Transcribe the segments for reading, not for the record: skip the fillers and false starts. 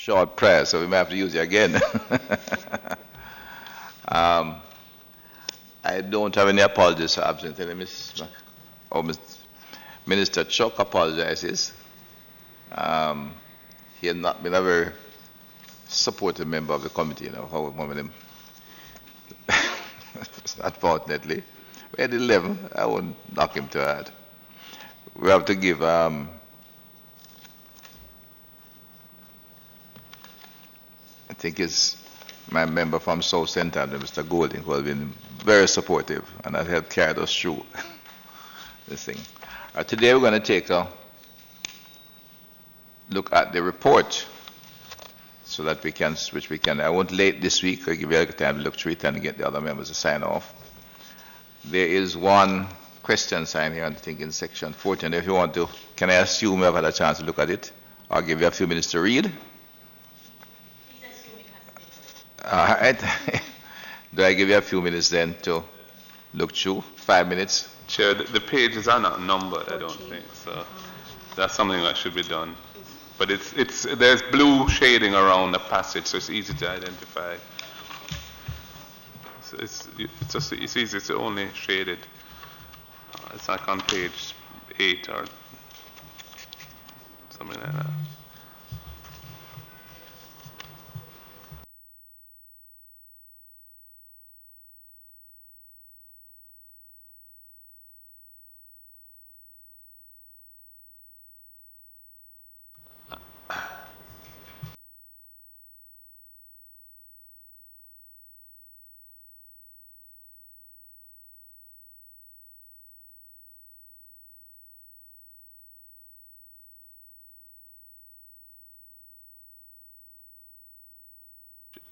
short prayer, so we may have to use it again. I don't have any apologies for absence. Minister Chuck apologizes. He had not been a very supportive member of the committee, how one of them. Unfortunately, we had 11. I won't knock him to that. We have to give I think it's my member from South Central, Mr. Golding, who has been very supportive and has helped carry us through this thing. Today we're going to take a look at the report so that we can switch. I won't late this week. I'll give you a time to look through it and get the other members to sign off. There is one question sign here, I think, in section 14. If you want to, can I assume you have had a chance to look at it? I'll give you a few minutes to read. All right. Do I give you a few minutes then to look through? 5 minutes? Chair, the pages are not numbered, I don't think, so that's something that should be done. But there's blue shading around the passage, so it's easy to identify. So it's easy, it's only shaded. It's like on page 8 or something like that.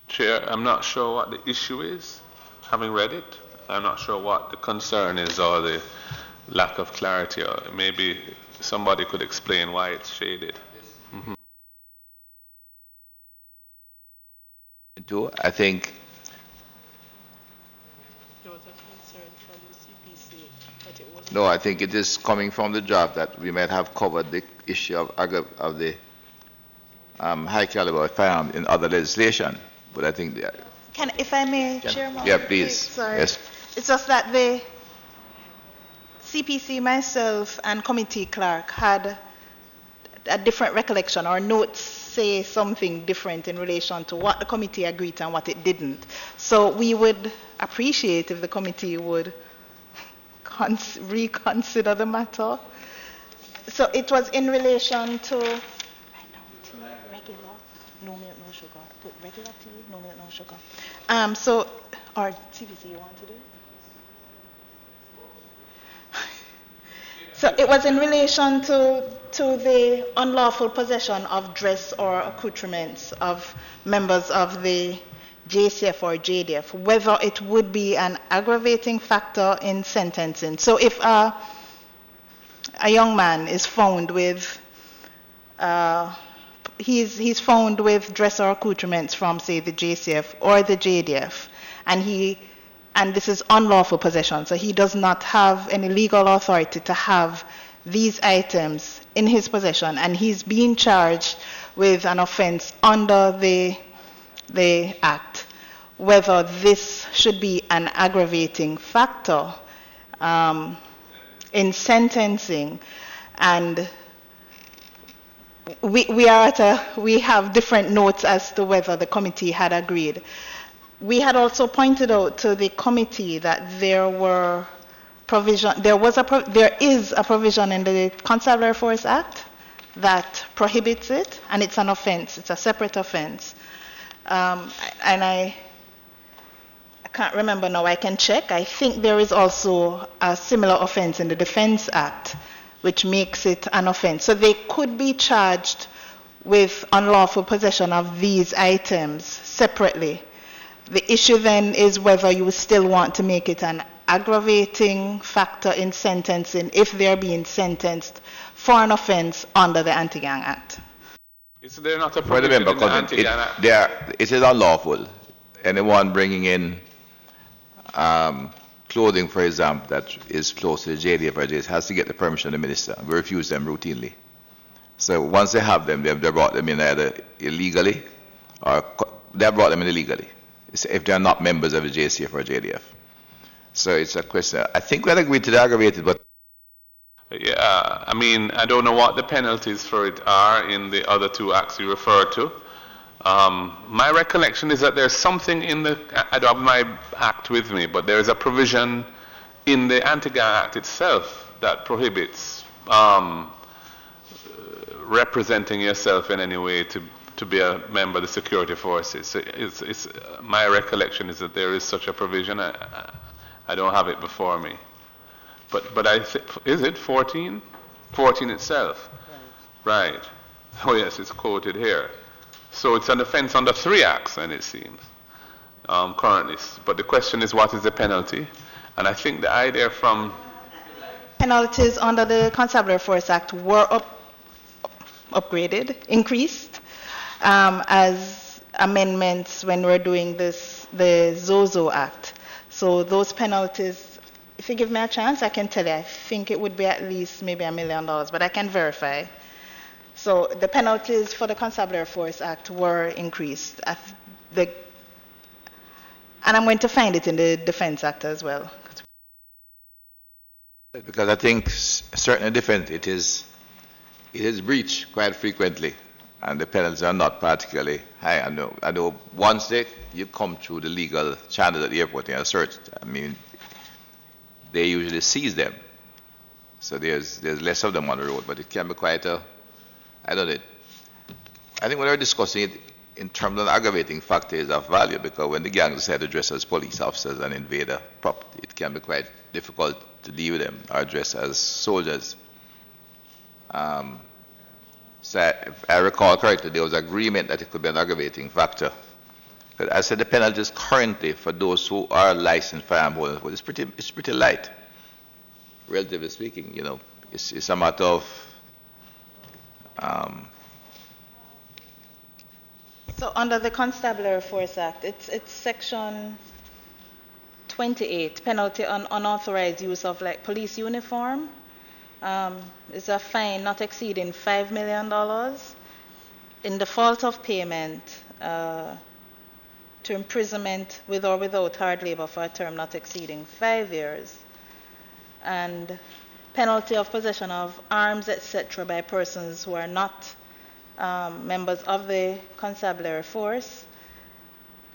Chair, I'm not sure what the issue is, having read it. I'm not sure what the concern is or the lack of clarity, or maybe somebody could explain why it's shaded. Mm-hmm. I think there was a concern from the CPC, but it wasn't. No, I think it is coming from the draft that we might have covered the issue of the high caliber firearm in other legislation. But I think if I may, Chairman? Yeah, please. Sorry. Yes. It's just that the CPC, myself, and committee clerk had a different recollection, or notes say something different in relation to what the committee agreed to and what it didn't. So we would appreciate if the committee would reconsider the matter. So it was in relation to regular, no milk, no sugar. Put regular tea, no milk, no sugar. Or CPC, you want to do it? So it was in relation to the unlawful possession of dress or accoutrements of members of the JCF or JDF, whether it would be an aggravating factor in sentencing. So if a young man is found with he's found with dress or accoutrements from, say, the JCF or the JDF, and this is unlawful possession, so he does not have any legal authority to have these items in his possession, and he's being charged with an offense under the Act, whether this should be an aggravating factor in sentencing. And we have different notes as to whether the committee had agreed. We had also pointed out to the committee that there is a provision in the Constabulary Force Act that prohibits it, and it's an offense. It's a separate offense. And I can't remember now. I can check. I think there is also a similar offense in the Defense Act, which makes it an offense. So they could be charged with unlawful possession of these items separately. The issue then is whether you still want to make it an aggravating factor in sentencing if they're being sentenced for an offense under the Anti-Gang Act. Is there not a provision in the Anti-Gang Act? It is unlawful. Anyone bringing in clothing, for example, that is close to the JDF or JS has to get the permission of the minister. We refuse them routinely. So once they have them, they brought them in either illegally or they brought them in illegally. It's if they're not members of the JSC or JDF. So it's a question. I think we'll agree to the aggravated, but Yeah, I mean, I don't know what the penalties for it are in the other two acts you referred to. My recollection is that there's something in the, I don't have my act with me, but there is a provision in the Anti-Gang Act itself that prohibits representing yourself in any way to be a member of the security forces. So my recollection is that there is such a provision. I don't have it before me. But is it 14? 14 itself? Right. Oh yes, it's quoted here. So it's an offense under 3 acts, then it seems, currently. But the question is, what is the penalty? And I think the idea from... Penalties under the Constabulary Force Act were upgraded, increased, as amendments when we're doing this, the ZOZO Act. So those penalties, if you give me a chance, I can tell you, I think it would be at least maybe $1 million, but I can verify. So the penalties for the Constabulary Force Act were increased. And I'm going to find it in the Defense Act as well. because I think certainly defense, it is breached quite frequently, and the penalties are not particularly high. I know once you come through the legal channel at the airport and are searched, I mean, they usually seize them. So there's less of them on the road, but it can be quite I don't know. I think when we're discussing it in terms of aggravating factors of value, because when the gang decide to dress as police officers and invade a property, it can be quite difficult to deal with them or dress as soldiers. So if I recall correctly, there was agreement that it could be an aggravating factor. But I said the penalties currently for those who are licensed firearm holders, well, it's pretty light, relatively speaking. You know, it's a matter of So under the Constabulary Force Act, it's section 28, penalty on unauthorized use of like police uniform. It's a fine not exceeding $5 million. In default of payment, to imprisonment with or without hard labor for a term not exceeding 5 years. And penalty of possession of arms, etc., by persons who are not members of the constabulary force.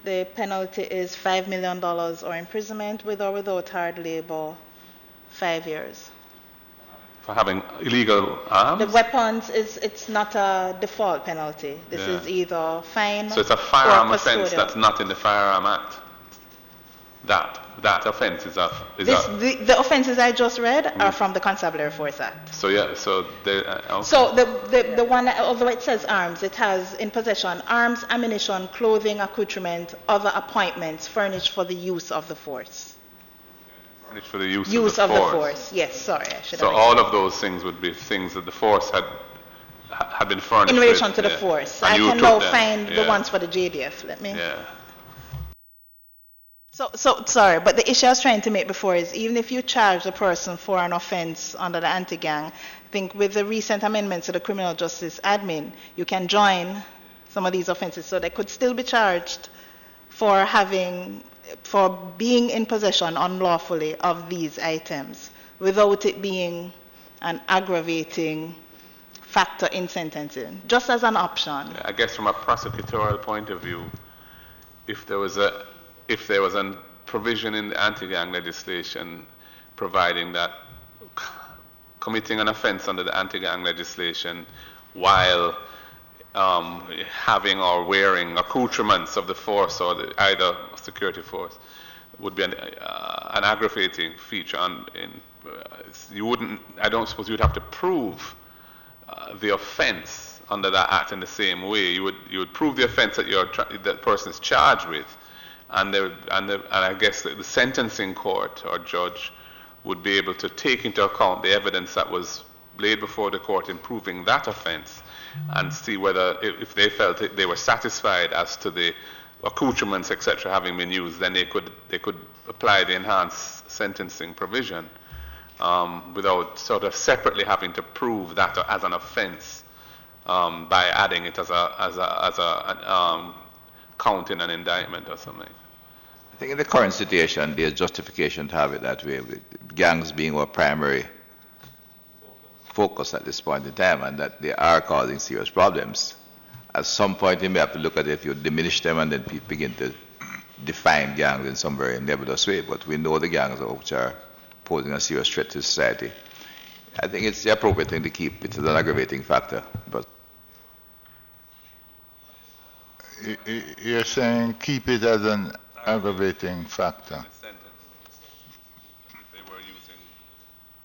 The penalty is $5 million or imprisonment with or without hard labor, 5 years. For having illegal arms? The weapons, it's not a default penalty. This is either fine. So it's a firearm offense that's not in the Firearm Act. That offense is the offenses I just read are from the Constabulary Force Act. So yeah, so okay. So the one, although it says arms, it has in possession arms, ammunition, clothing, accoutrement, other appointments furnished for the use of the force. Furnished for the use of the force. Yes, sorry, I should have. So all of those things would be things that the force had been furnished in relation with, to the force. And I you can now them. find the ones for the JDF. Let me. Yeah. So sorry, but the issue I was trying to make before is even if you charge a person for an offense under the anti-gang, I think with the recent amendments to the criminal justice admin, you can join some of these offenses, so they could still be charged for being in possession unlawfully of these items without it being an aggravating factor in sentencing, just as an option. I guess from a prosecutorial point of view, if there was a provision in the anti-gang legislation providing that committing an offense under the anti-gang legislation while having or wearing accoutrements of the force or either security force would be an aggravating feature. I don't suppose you'd have to prove the offense under that act in the same way. You would prove the offense that that person is charged with. And I guess the sentencing court or judge would be able to take into account the evidence that was laid before the court in proving that offense and see whether, if they felt they were satisfied as to the accoutrements, etc., having been used, then they could apply the enhanced sentencing provision without sort of separately having to prove that as an offense by adding it as a count in an indictment or something. I think in the current situation, there's justification to have it that way, with gangs being our primary focus at this point in time, and that they are causing serious problems. At some point, you may have to look at it if you diminish them and then begin to define gangs in some very nebulous way. But we know the gangs which are posing a serious threat to society. I think it's the appropriate thing to keep it as an aggravating factor. But You're saying keep it as an aggravating factor. In a sentence, if they were using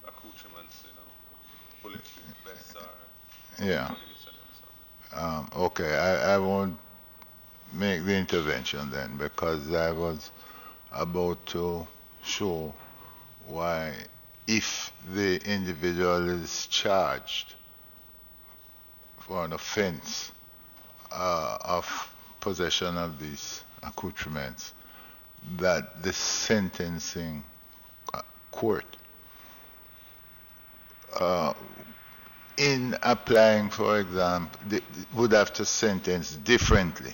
accoutrements, bulletproof vests or Yeah. putting a sentence on. Okay, I won't make the intervention then, because I was about to show why, if the individual is charged for an offense of possession of these accoutrements, that the sentencing court, in applying, for example, would have to sentence differently.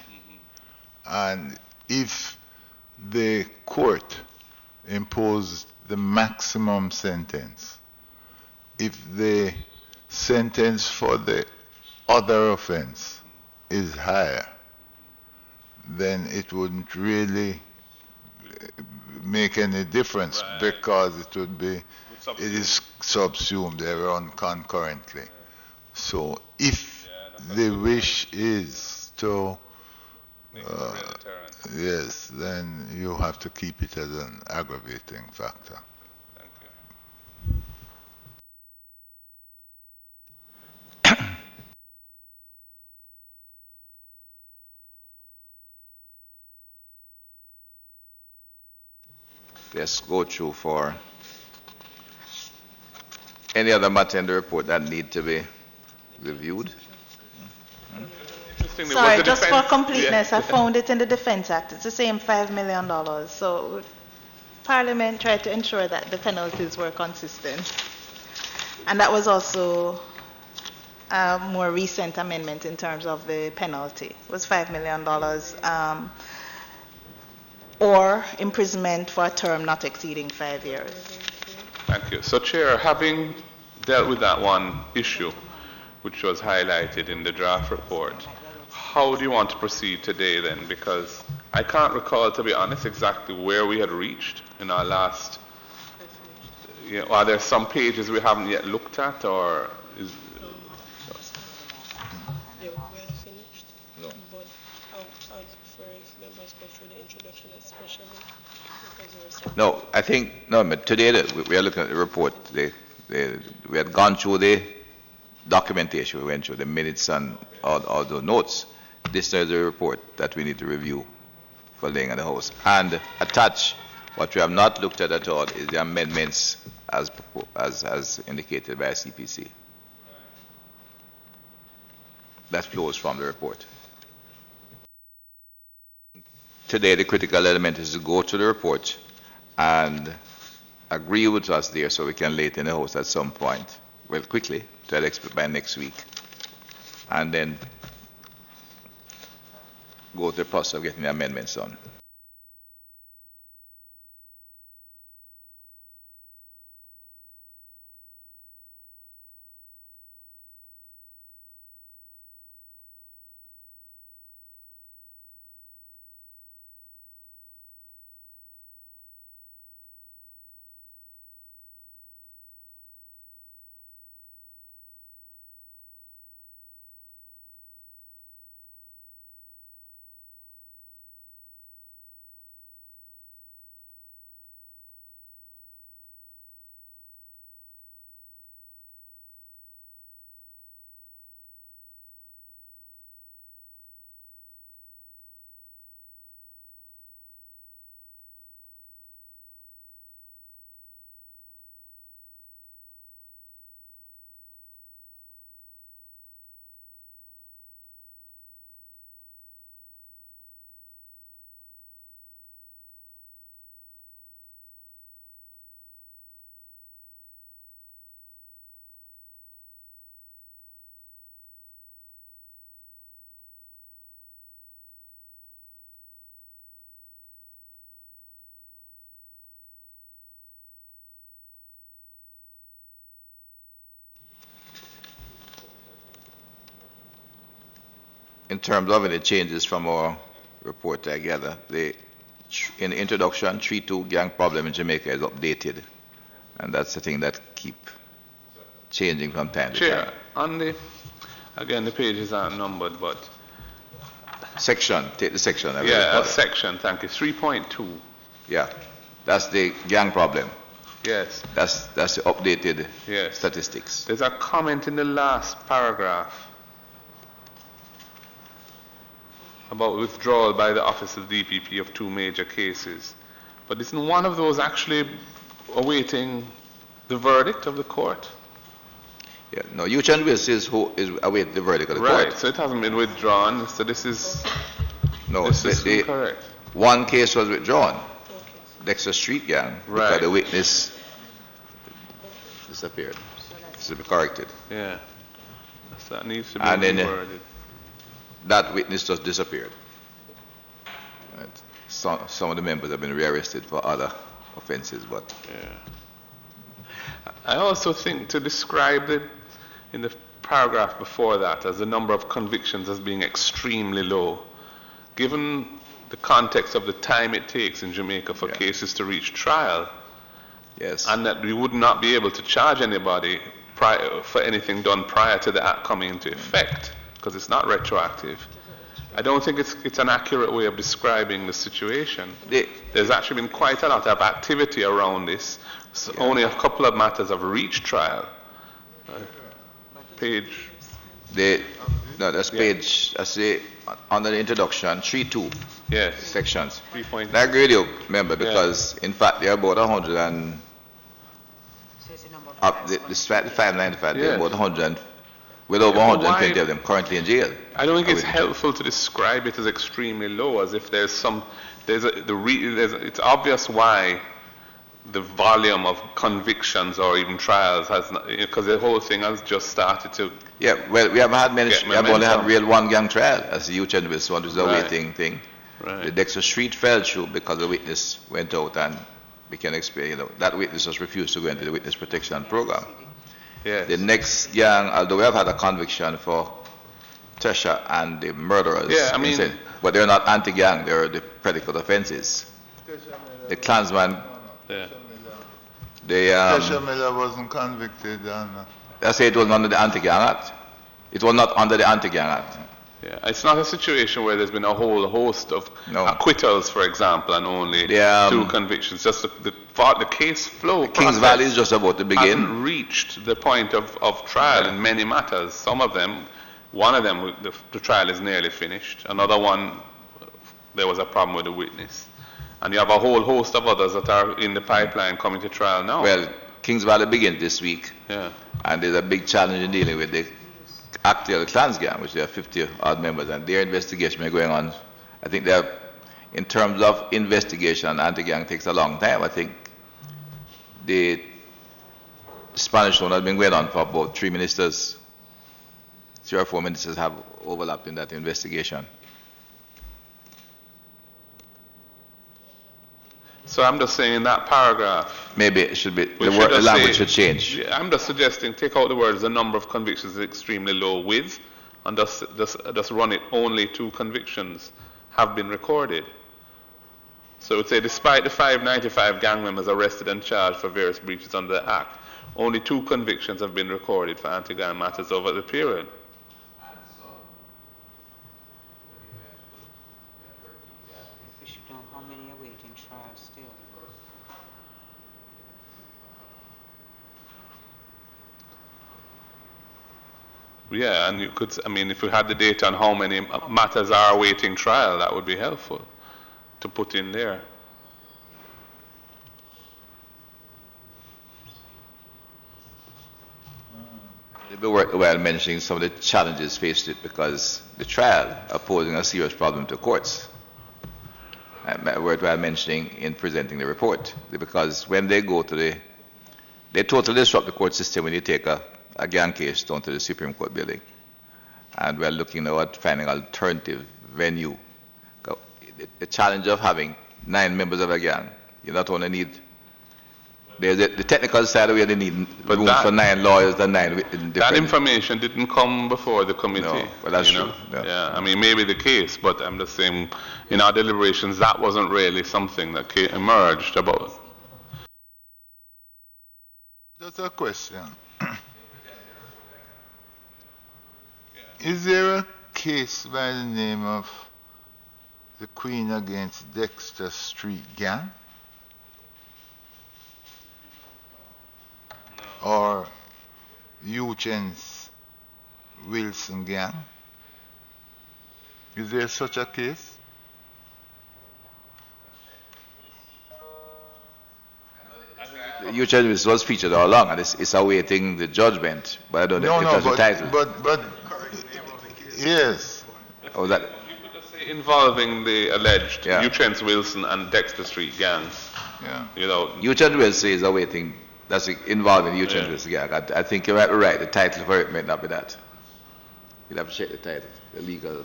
And if the court imposed the maximum sentence, if the sentence for the other offense is higher, then it wouldn't really make any difference, Right. because it would be, it is subsumed, they run concurrently. So if the wish is to, Make it a real deterrent. yes, then you have to keep it as an aggravating factor. Thank you. let's go through for any other matter in the report that need to be reviewed. Interestingly, Sorry, was the just for defense- completeness, Yeah. I found it in the Defense Act. It's the same $5 million. So Parliament tried to ensure that the penalties were consistent. And that was also a more recent amendment in terms of the penalty. It was $5 million, or imprisonment for a term not exceeding 5 years. Thank you. So, Chair, having dealt with that one issue, which was highlighted in the draft report, how do you want to proceed today then? Because I can't recall, to be honest, exactly where we had reached in our last. Are there some pages we haven't yet looked at, or is? Yeah, we are finished. No. But I'd prefer if members go through the introduction especially because there are some. No, I think, no, but today we are looking at the report. We had gone through the documentation, we went through the minutes and all the notes. This is the report that we need to review for laying in the house. And attach, what we have not looked at all is the amendments as indicated by CPC. That flows from the report. Today, the critical element is to go to the report and agree with us there so we can lay it in the house at some point, well, quickly, to expect by next week. And then go through the process of getting the amendments done. in terms of any changes from our report together, in the introduction, 3-2 gang problem in Jamaica is updated. And that's the thing that keep changing from time to Chair, time. on the, again, the pages aren't numbered, but Section, take the section. yeah, section, thank you, 3.2. Yeah, that's the gang problem. Yes, That's the updated yes. statistics. There's a comment in the last paragraph about withdrawal by the Office of DPP of 2 major cases. But isn't one of those actually awaiting the verdict of the court? Yeah, no, Youth and Wills is who is awaiting the verdict of the Right, court. so it hasn't been withdrawn, so this is incorrect. One case was withdrawn, Dexter Street gang, Right. because the witness disappeared. This to be corrected. Yeah, so that needs to be And then, reworded. That witness just disappeared. Right. Some of the members have been rearrested for other offenses, but Yeah. I also think to describe in the paragraph before that as the number of convictions as being extremely low, given the context of the time it takes in Jamaica for cases to reach trial, yes, and that we would not be able to charge anybody for anything done prior to the act coming into effect, because it's not retroactive. I don't think it's an accurate way of describing the situation. There's actually been quite a lot of activity around this. So only a couple of matters have reached trial. Page. No, that's page, I say, under the introduction, 3-2 Yes. sections. 3.2. I agree with you, member, because in fact there are about 100 and up the 595, there are about 100 and with over 120 of them currently in jail. I don't think it's helpful to describe it as extremely low, as if it's obvious why the volume of convictions or even trials has not, because the whole thing has just started to. Yeah, well, we haven't had many, Get we have only had momentum. real one gang trial, as the Youth and Wills one, which is a Right. waiting thing. Right. The Dexter Street fell through because the witness went out and we can explain, that witness just refused to go into the witness protection program. Yes. The next gang, although we have had a conviction for Tesha and the murderers, Yeah, I mean- instead, but they're not anti-gang, they're the predicate offenses. The Klansman, Yeah. Tesha Miller wasn't convicted on I say it was under the Anti-Gang Act. It was not under the Anti-Gang Act. Yeah, it's not a situation where there's been a whole host of No. acquittals, for example, and only The, 2 convictions. Just the case flow Kings process Valley is just about to begin. hasn't reached the point of trial in many matters. Some of them, one of them, the trial is nearly finished. Another one, there was a problem with the witness. And you have a whole host of others that are in the pipeline coming to trial now. Well, Kings Valley begins this week, Yeah. and there's a big challenge in dealing with the actual Clans gang, which there are 50 odd members, and their investigation is going on. I think they're, in terms of investigation, anti-gang takes a long time. I think the Spanish one has been going on for about 3 ministers. 3 or 4 ministers have overlapped in that investigation. So I'm just saying in that paragraph, Maybe it should be, we the should just language say- should change. Yeah, I'm just suggesting take out the words the number of convictions is extremely low with, and just run it only 2 convictions have been recorded. So it would say despite the 595 gang members arrested and charged for various breaches under the Act, only 2 convictions have been recorded for anti-gang matters over the period. We should know how many are waiting trial still. Yeah, and you could, I mean, if we had the data on how many matters are awaiting trial, that would be helpful to put in there. It'd be worthwhile mentioning some of the challenges faced it because the trial are posing a serious problem to courts. Worthwhile mentioning in presenting the report because when they go to they totally disrupt the court system when you take a gang case down to the Supreme Court building. And we're looking now at finding alternative venue. The challenge of having 9 members of a gang, you not only need there's the technical side where they need But room that- for 9 lawyers and 9 different. That information didn't come before the committee. No, well, that's you know? true, yeah. I mean, maybe the case, but I'm just saying, in our deliberations, that wasn't really something that emerged about. Just a question. Is there a case by the name of the Queen against Dexter Street Gang? Or Euchen's Wilson Gang? Is there such a case? Your judgment was featured all along, and it's awaiting the judgment, but I don't know if that's the title. but, yes. Oh, that, Involving the alleged Yeah. Euchen's Wilson and Dexter Street gangs. Yeah. You know, your judgment will say is awaiting, that's involving your judgment. Yeah, I think you're right, the title for it may not be that. You'll have to check the title, the legal.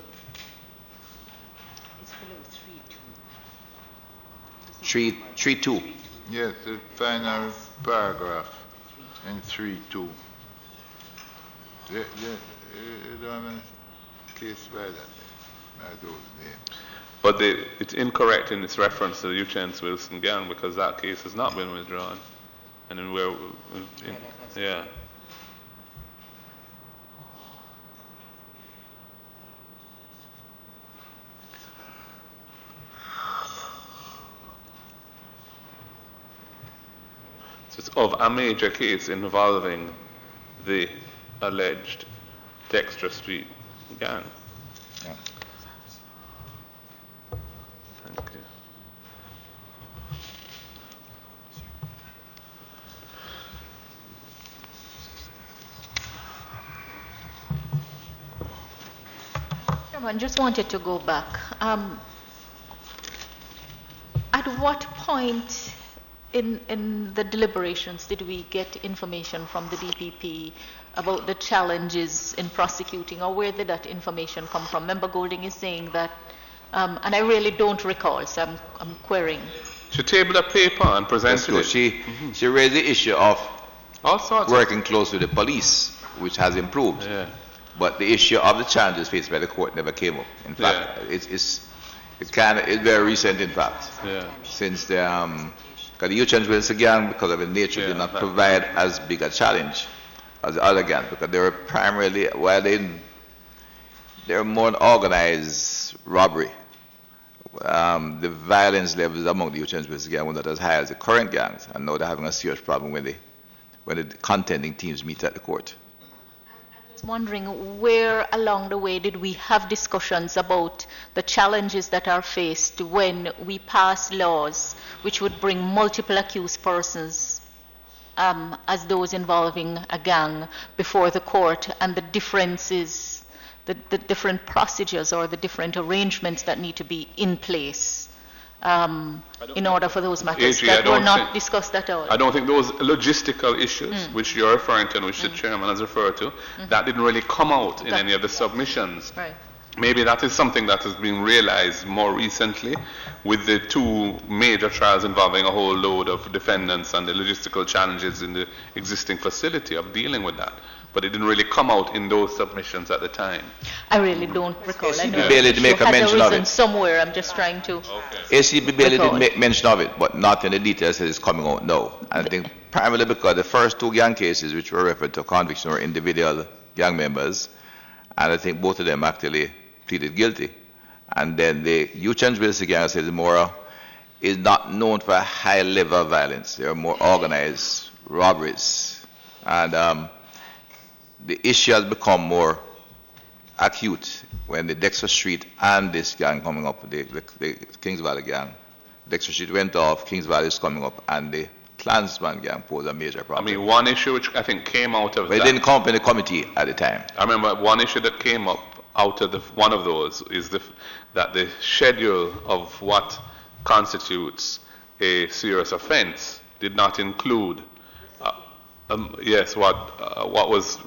It's below 3.2. 3.2. Yes, the final paragraph in 3.2. You don't have a case by that, by those names. but it's incorrect in its reference to the Euchen's Wilson gang because that case has not been withdrawn. And then yeah. So it's of a major case involving the alleged Dexter Street gang. Yeah. Thank you. Chairman, just wanted to go back. At what point in the deliberations did we get information from the DPP about the challenges in prosecuting, or where did that information come from? Member Golding is saying that, and I really don't recall, so I'm querying. She tabled a paper and That's presented true. it. She raised the issue of All sorts working close with the police, which has improved. Yeah. But the issue of the challenges faced by the court never came up. In fact, it's very recent, in fact, Yeah. since because the Euchen's Wilson gang, because of the nature, Yeah, did not that- provide as big a challenge as the other gangs, because they were primarily, they're more an organized robbery. The violence levels among the Euchen's Wilson gang were not as high as the current gangs, and now they're having a serious problem when the contending teams meet at the court. I was wondering where along the way did we have discussions about the challenges that are faced when we pass laws which would bring multiple accused persons as those involving a gang before the court, and the differences, the different procedures or the different arrangements that need to be in place in order for those matters AG, I that were don't not think- discussed at all. I don't think those logistical issues, which you're referring to and which the chairman has referred to, that didn't really come out in any of the submissions. Right. Maybe that is something that has been realized more recently with the two major trials involving a whole load of defendants and the logistical challenges in the existing facility of dealing with that. But it didn't really come out in those submissions at the time. I really don't recall. I know Bailey the did make issue a has mention of arisen it. somewhere. I'm just trying to. ACB Bailey did Record. make mention of it, but not in the details that is coming out now. And I think primarily because the first two gang cases which were referred to conviction were individual gang members, and I think both of them actually pleaded guilty. And then the Euchen's Wilson gang, I said, is not known for a high level of violence. They are more organized robberies. And the issue has become more acute when the Dexter Street and this gang coming up, the Kings Valley gang. Dexter Street went off, Kings Valley is coming up, and the Klansman gang posed a major I problem. mean, one issue which I think came out of But it that, didn't come up in the committee at the time. I remember one issue that came up out of one of those is that the schedule of what constitutes a serious offense did not include, what was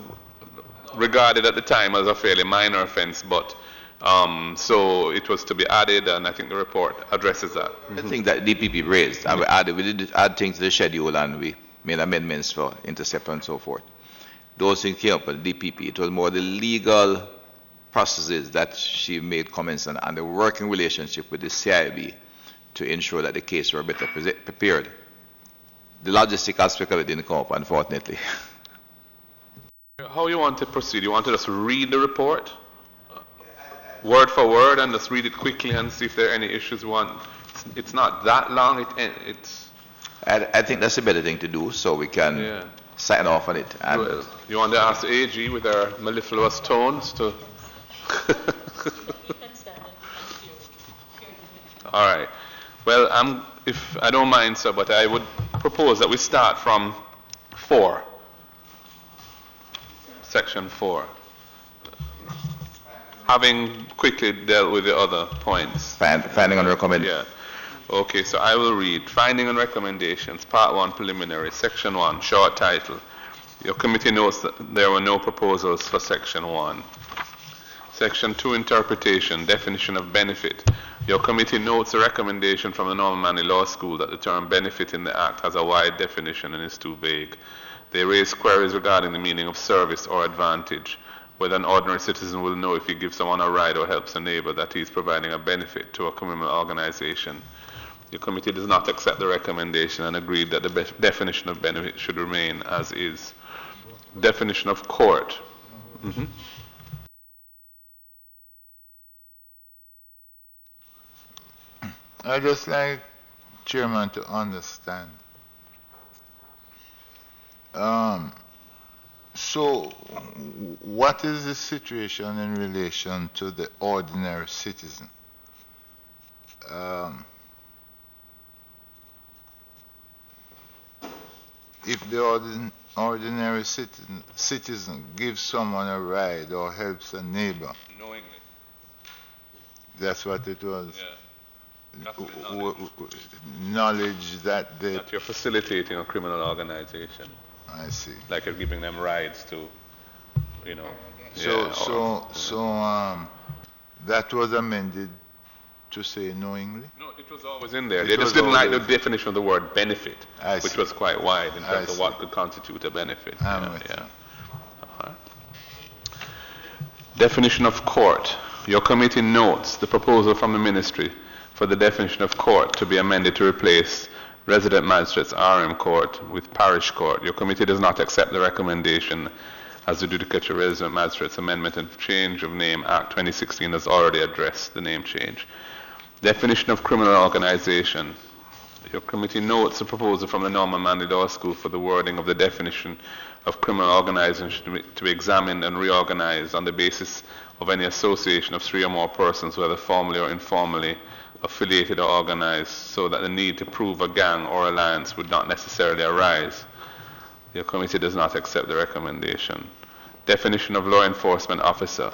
regarded at the time as a fairly minor offense, but So it was to be added, and I think the report addresses that. I think that DPP raised, and we did add things to the schedule, and we made amendments for intercept and so forth. Those things came up with DPP. It was more the legal processes that she made comments on, and the working relationship with the CIB to ensure that the case were better prepared. The logistic aspect of it didn't come up, unfortunately. How you want to proceed? You want to just read the report, word for word, and just read it quickly and see if there are any issues we want? It's not that long. It's. I think that's a better thing to do, so we can sign off on it. And you want to ask the AG with their mellifluous tones to. All right. Well, if I don't mind, sir, but I would propose that we start from 4. Section 4. Having quickly dealt with the other points. Finding and recommendation. Yeah. Okay, so I will read. Finding and recommendations, Part 1, Preliminary, Section 1, short title. Your committee notes that there were no proposals for Section 1. Section 2, Interpretation, Definition of Benefit. Your committee notes a recommendation from the Norman Manley Law School that the term benefit in the Act has a wide definition and is too vague. They raise queries regarding the meaning of service or advantage, whether an ordinary citizen will know if he gives someone a ride or helps a neighbor that he is providing a benefit to a criminal organization. Your committee does not accept the recommendation and agreed that the definition of benefit should remain as is. Definition of court. I just like Chairman to understand. So, what is the situation in relation to the ordinary citizen? If the ordinary citizen gives someone a ride or helps a neighbor, Knowingly. that's what it was. Yeah. Knowledge that they. That you're facilitating a criminal organization. I see. Like you're giving them rides to, That was amended to say knowingly? No, it was always in there. They just didn't like the definition of the word benefit, which see. was quite wide in terms of see. what could constitute a benefit. I'm with you. Uh-huh. Definition of court. Your committee notes the proposal from the ministry for the definition of court to be amended to replace resident magistrates RM court with parish court. Your committee does not accept the recommendation as the Judicature Resident Magistrates Amendment and Change of Name Act 2016 has already addressed the name change. Definition of criminal organization. Your committee notes the proposal from the Norman Manley Law School for the wording of the definition of criminal organization to be examined and reorganized on the basis of any association of 3 or more persons, whether formally or informally affiliated or organized, so that the need to prove a gang or alliance would not necessarily arise. Your committee does not accept the recommendation. Definition of law enforcement officer.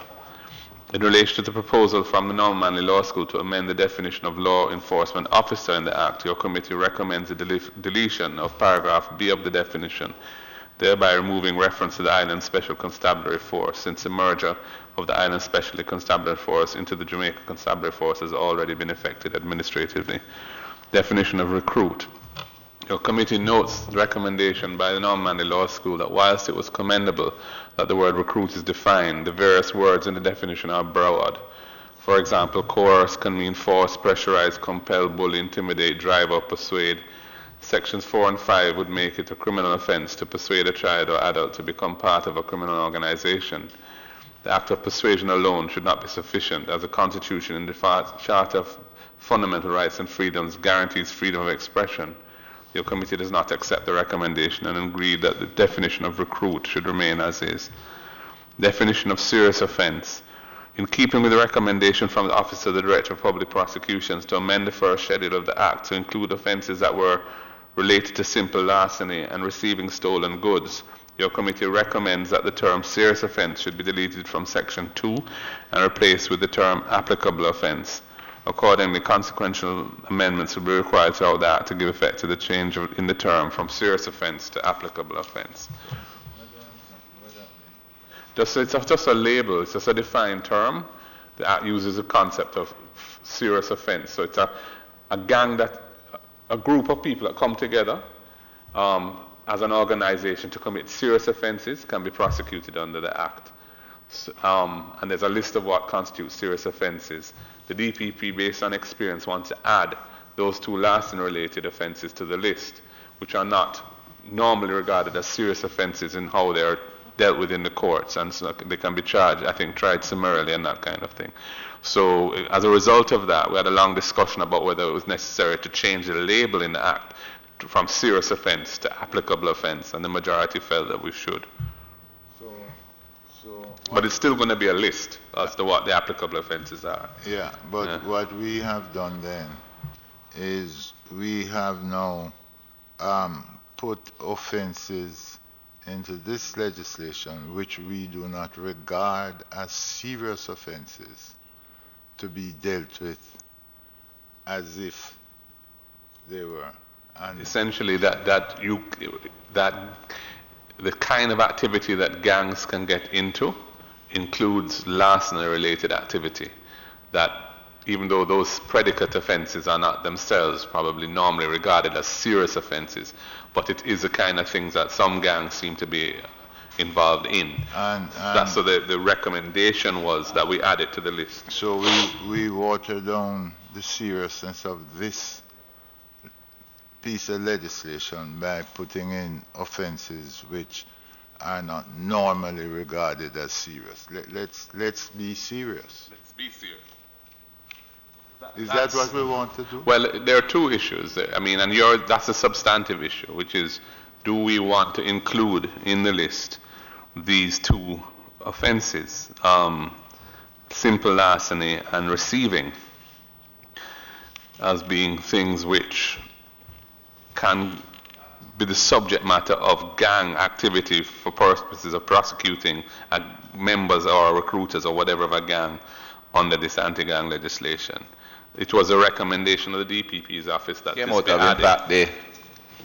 In relation to the proposal from the Norman Manley Law School to amend the definition of law enforcement officer in the Act, your committee recommends the deletion of paragraph B of the definition, thereby removing reference to the Island Special Constabulary Force, since the merger of the Island Special Constabulary Force into the Jamaica Constabulary Force has already been effected administratively. Definition of recruit. Your committee notes the recommendation by the Norman Manley Law School that whilst it was commendable that the word recruit is defined, the various words in the definition are broad. For example, coerce can mean force, pressurize, compel, bully, intimidate, drive, or persuade. Sections 4 and 5 would make it a criminal offense to persuade a child or adult to become part of a criminal organization. The act of persuasion alone should not be sufficient, as the Constitution in the Charter of Fundamental Rights and Freedoms guarantees freedom of expression. Your committee does not accept the recommendation and agreed that the definition of recruit should remain as is. Definition of serious offense. In keeping with the recommendation from the Office of the Director of Public Prosecutions to amend the first schedule of the Act to include offenses that were related to simple larceny and receiving stolen goods, your committee recommends that the term serious offense should be deleted from Section 2 and replaced with the term applicable offense. Accordingly, consequential amendments will be required throughout the Act to give effect to the change in the term from serious offense to applicable offense. It's just a label, it's just a defined term, The Act uses the concept of serious offense. So it's a gang a group of people that come together as an organization to commit serious offenses can be prosecuted under the Act. And there's a list of what constitutes serious offenses. The DPP, based on experience, wants to add those two larceny related offenses to the list, which are not normally regarded as serious offenses in how they're dealt with in the courts, and so they can be charged, I think, tried summarily and that kind of thing. So as a result of that, we had a long discussion about whether it was necessary to change the label in the Act from serious offense to applicable offense, and the majority felt that we should. But it's still going to be a list as to what the applicable offenses are. Yeah, but what we have done then is we have now put offenses into this legislation which we do not regard as serious offenses to be dealt with as if they were. And essentially, that the kind of activity that gangs can get into includes larceny-related activity. That even though those predicate offenses are not themselves probably normally regarded as serious offenses, but it is the kind of things that some gangs seem to be involved in. So the recommendation was that we add it to the list. So we water down the seriousness of this piece of legislation by putting in offenses which are not normally regarded as serious. Let's be serious. Let's be serious. Is that what we want to do? Well, there are two issues there. I mean, and that's a substantive issue, which is, do we want to include in the list these two offenses, simple larceny and receiving, as being things which can be the subject matter of gang activity for purposes of prosecuting members or recruiters or whatever of a gang under this anti-gang legislation. It was a recommendation of the DPP's office that came this out be of, in added. fact, the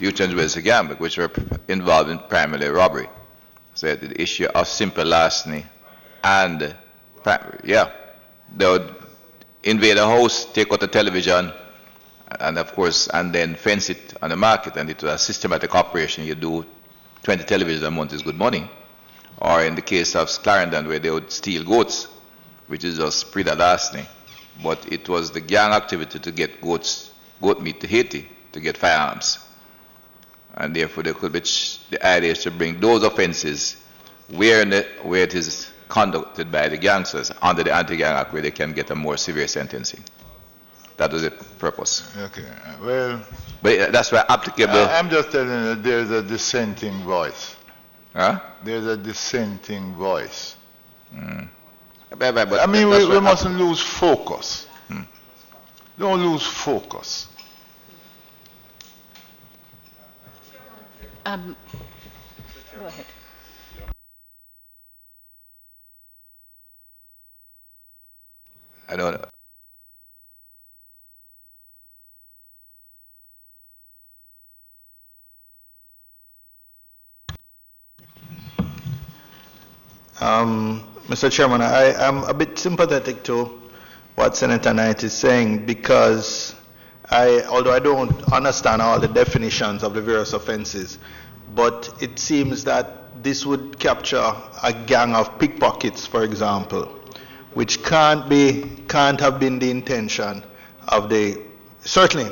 youth and juvenile gang, which were involved in primarily robbery. So the issue of simple larceny and, they would invade a house, take out the television, and of course, and then fence it on the market, and it was a systematic operation. You do 20 televisions a month is good money. Or in the case of Clarendon, where they would steal goats, which is just pre-larceny. But it was the gang activity to get goat meat to Haiti, to get firearms. And therefore, there could be the idea is to bring those offenses where it is conducted by the gangsters under the Anti-Gang Act, where they can get a more severe sentencing. That was the purpose. Okay, well... But that's why applicable... I'm just telling you that there's a dissenting voice. Huh? There's a dissenting voice. But I mean, we mustn't lose focus. Don't lose focus. Go ahead. I don't know. Mr. Chairman, I am a bit sympathetic to what Senator Knight is saying, because although I don't understand all the definitions of the various offenses, but it seems that this would capture a gang of pickpockets, for example, which can't have been the intention of certainly,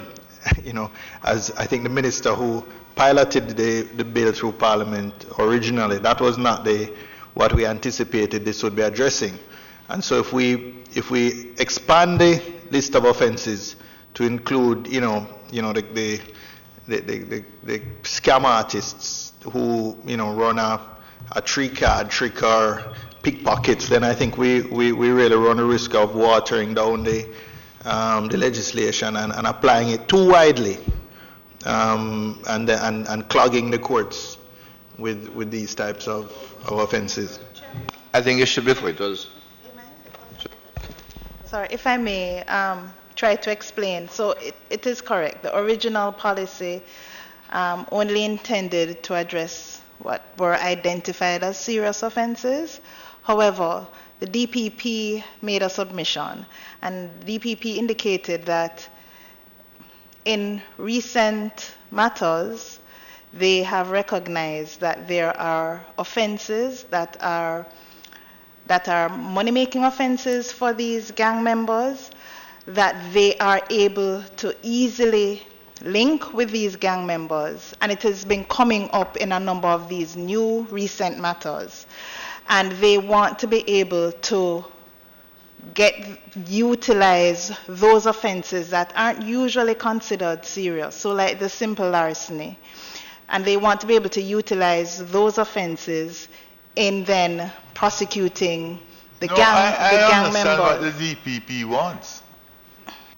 as I think the minister who piloted the bill through Parliament originally, that was not what we anticipated this would be addressing. And so if we expand the list of offenses to include, the scam artists who, run a three-card trick or pickpockets, then I think we really run a risk of watering down the legislation and applying it too widely, and clogging the courts with these types of offenses. I think it should be for it was. Sorry, if I may try to explain. So it is correct. The original policy only intended to address what were identified as serious offenses. However, the DPP made a submission, and DPP indicated that in recent matters, they have recognized that there are offenses that are money-making offenses for these gang members, that they are able to easily link with these gang members, and it has been coming up in a number of these new recent matters. And they want to be able to utilize those offenses that aren't usually considered serious, so like the simple larceny. And they want to be able to utilize those offenses in then prosecuting the gang I members. understand what the DPP wants.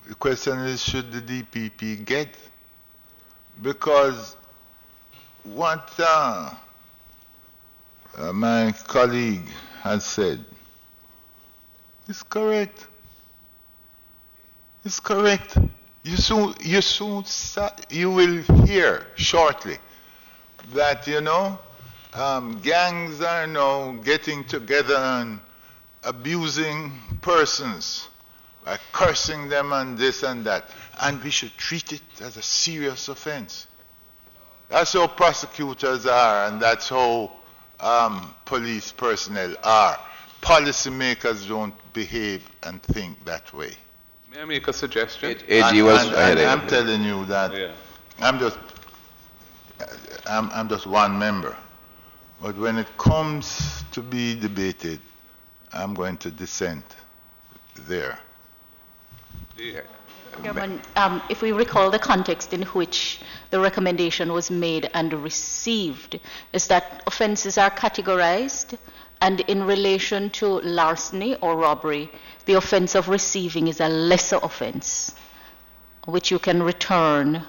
The question is, should the DPP get? Because what my colleague has said is correct. It's correct. You will hear shortly that, gangs are now getting together and abusing persons by cursing them and this and that. And we should treat it as a serious offense. That's how prosecutors are, and that's how police personnel are. Policymakers don't behave and think that way. May I make a suggestion? I'm telling you that I'm just one member. But when it comes to be debated, I'm going to dissent there. Chairman, if we recall the context in which the recommendation was made and received, is that offenses are categorized, and in relation to larceny or robbery, the offense of receiving is a lesser offense, which you can return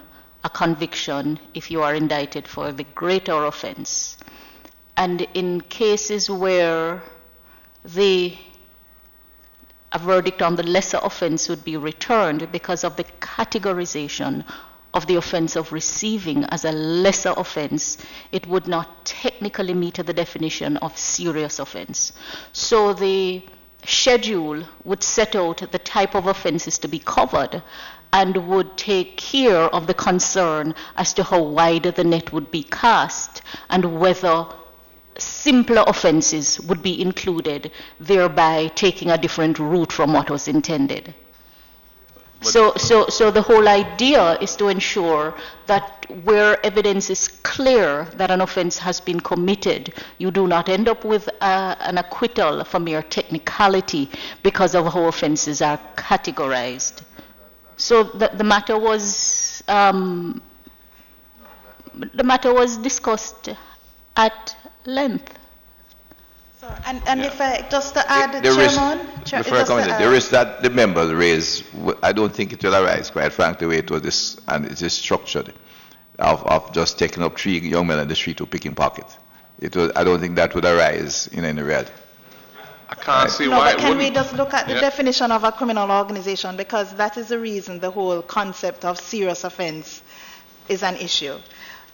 a conviction if you are indicted for the greater offense. And in cases where a verdict on the lesser offense would be returned because of the categorization of the offense of receiving as a lesser offense, it would not technically meet the definition of serious offense. So the schedule would set out the type of offenses to be covered and would take care of the concern as to how wide the net would be cast and whether simpler offenses would be included, thereby taking a different route from what was intended. So the whole idea is to ensure that where evidence is clear that an offense has been committed, you do not end up with an acquittal for mere technicality because of how offenses are categorized. So the matter was discussed at length. And if I just to add, Chairman, the risk that the members raise, I don't think it will arise, quite frankly, the way it was and it is structured, of just taking up 3 young men on the street to picking pockets. I don't think that would arise in any reality. I can't see why. But can we just look at the definition of a criminal organization, because that is the reason the whole concept of serious offense is an issue.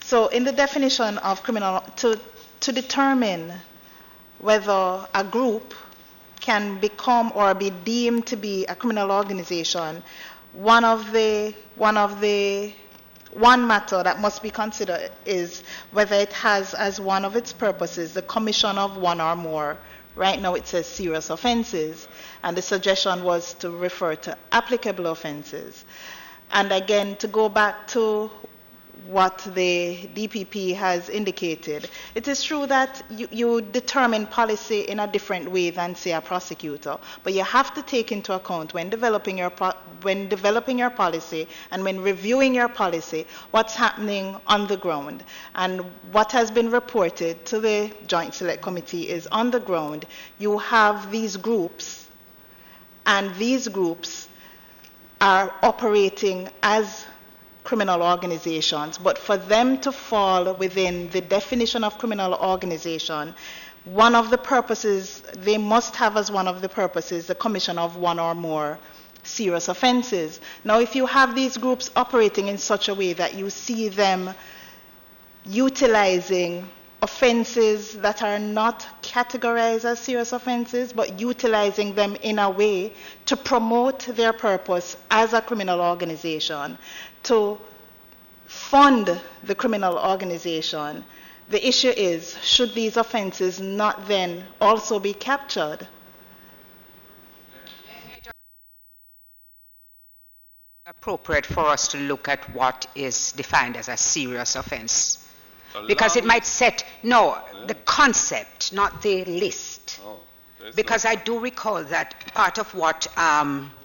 So in the definition of criminal, to determine whether a group can become or be deemed to be a criminal organization, one matter that must be considered is whether it has as one of its purposes the commission of one or more. Right now it says serious offenses, and the suggestion was to refer to applicable offenses. And again, to go back to what the DPP has indicated, it is true that you determine policy in a different way than, say, a prosecutor, but you have to take into account when developing your policy and when reviewing your policy, what's happening on the ground. And what has been reported to the Joint Select Committee is, on the ground, you have these groups, and these groups are operating as criminal organizations, but for them to fall within the definition of criminal organization, one of the purposes, they must have as one of the purposes the commission of one or more serious offenses. Now, if you have these groups operating in such a way that you see them utilizing offenses that are not categorized as serious offenses, but utilizing them in a way to promote their purpose as a criminal organization, to fund the criminal organization. The issue is, should these offenses not then also be captured? Appropriate for us to look at what is defined as a serious offense. Because it might set, the concept, not the list. Because I do recall that part of what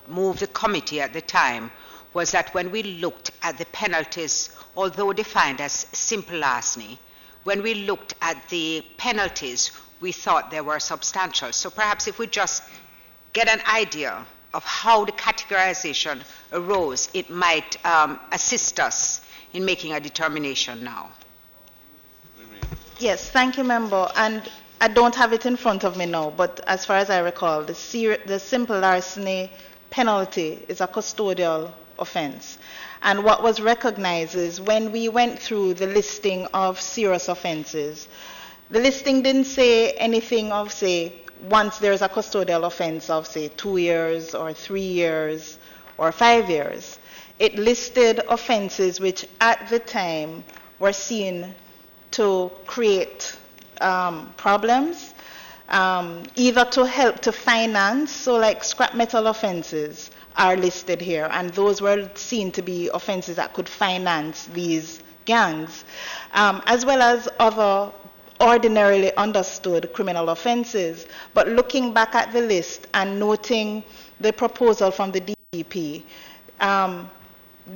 moved the committee at the time was that when we looked at the penalties, although defined as simple larceny, when we looked at the penalties, we thought they were substantial. So perhaps if we just get an idea of how the categorization arose, it might assist us in making a determination now. Yes, thank you, member. And I don't have it in front of me now, but as far as I recall, the simple larceny penalty is a custodial offense. And what was recognized is when we went through the listing of serious offenses, the listing didn't say anything of, say, once there's a custodial offense of, say, 2 years or 3 years or 5 years. It listed offenses which at the time were seen to create problems, either to help to finance, so like scrap metal offenses are listed here, and those were seen to be offenses that could finance these gangs, as well as other ordinarily understood criminal offenses. But looking back at the list and noting the proposal from the DPP,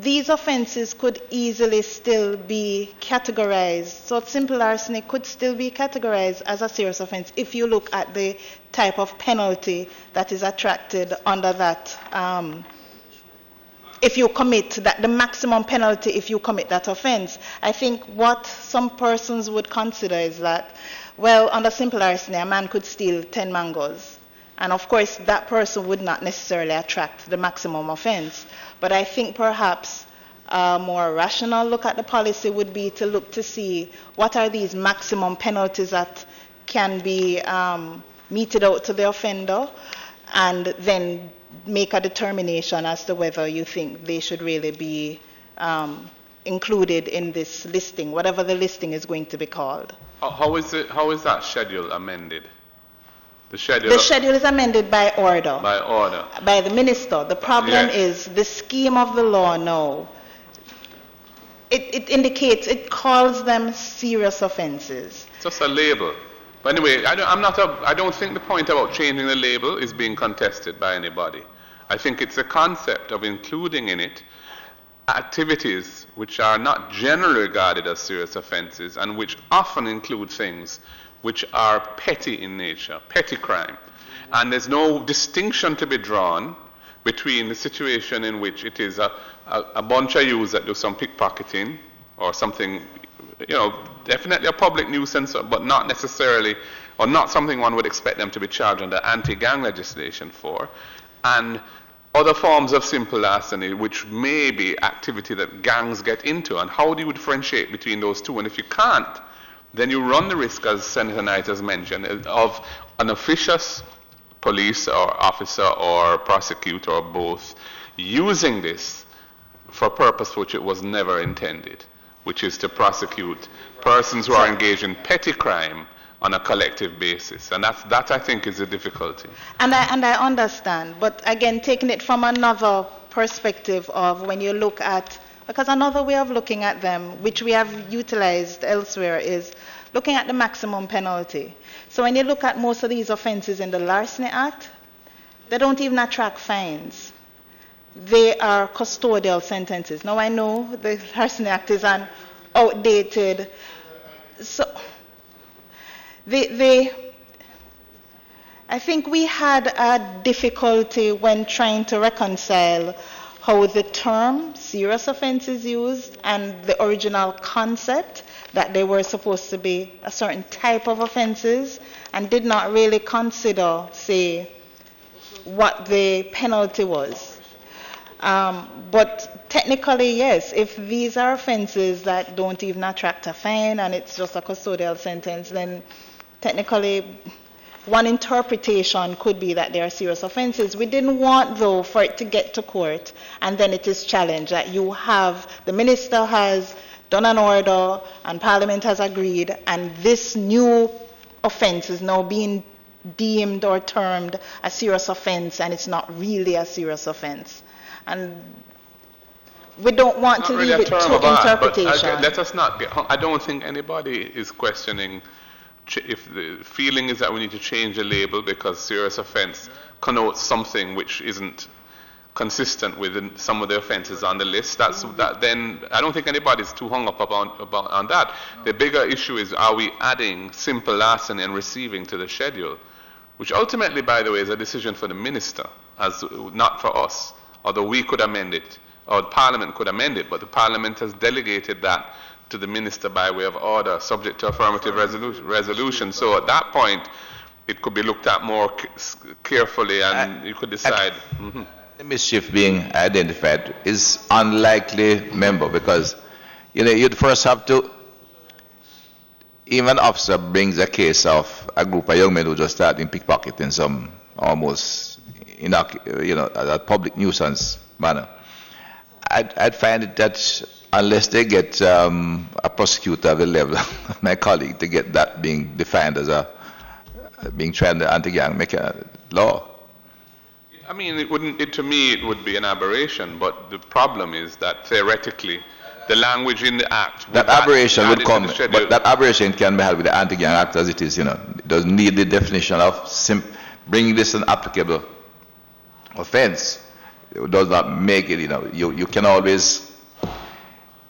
these offenses could easily still be categorized. So simple larceny could still be categorized as a serious offense if you look at the type of penalty that is attracted under that. If you commit that, the maximum penalty if you commit that offense. I think what some persons would consider is that, well, under simple larceny, a man could steal 10 mangoes. And of course, that person would not necessarily attract the maximum offense. But I think perhaps a more rational look at the policy would be to look to see what are these maximum penalties that can be meted out to the offender, and then make a determination as to whether you think they should really be included in this listing, whatever the listing is going to be called. How is that schedule amended? The schedule is amended by order. By order. By the minister. The problem is the scheme of the law now. It indicates, it calls them serious offenses. It's just a label. But anyway, I don't think the point about changing the label is being contested by anybody. I think it's a concept of including in it activities which are not generally regarded as serious offenses and which often include things which are petty in nature, petty crime. And there's no distinction to be drawn between the situation in which it is a bunch of youths that do some pickpocketing or something, definitely a public nuisance, but not necessarily, or not something one would expect them to be charged under anti-gang legislation for, and other forms of simple larceny, which may be activity that gangs get into. And how do you differentiate between those two? And if you can't, then you run the risk, as Senator Knight has mentioned, of an officious police or officer or prosecutor or both using this for a purpose for which it was never intended, which is to prosecute persons who are engaged in petty crime on a collective basis. And that I think is the difficulty. And I understand, but again, taking it from another perspective of when you look at, because another way of looking at them, which we have utilized elsewhere, is looking at the maximum penalty. So when you look at most of these offenses in the Larceny Act, they don't even attract fines. They are custodial sentences. Now I know the Larceny Act is an outdated, so I think we had a difficulty when trying to reconcile how the term serious offense is used and the original concept that they were supposed to be a certain type of offenses, and did not really consider, say, what the penalty was. But technically, yes, if these are offenses that don't even attract a fine and it's just a custodial sentence, then technically one interpretation could be that they are serious offenses. We didn't want, though, for it to get to court and then it is challenged that the minister has done an order and Parliament has agreed, and this new offense is now being deemed or termed a serious offense, and it's not really a serious offense. And we don't want to leave it to interpretation. Let us not get I don't think anybody is questioning if the feeling is that we need to change the label because serious offense connotes something which isn't consistent with some of the offenses on the list. Then I don't think anybody's too hung up on that. The bigger issue is, are we adding simple larceny and receiving to the schedule, which ultimately, by the way, is a decision for the minister, not for us. Although we could amend it, or Parliament could amend it, but the Parliament has delegated that to the minister by way of order, subject to affirmative resolution. So at that point, it could be looked at more carefully, and you could decide. The mischief being identified is unlikely member, because you'd first have to, even an officer brings a case of a group of young men who just started pickpocketing some almost a public nuisance manner. I'd find it that unless they get a prosecutor of the level of my colleague to get that being defined as being tried under anti-gang law. I mean, to me, it would be an aberration, but the problem is that theoretically, the language in the Act... That aberration would come, but that aberration can be held with the Anti-Gang Act as it is, It doesn't need the definition of bringing this an applicable offense. It does not make it, you can always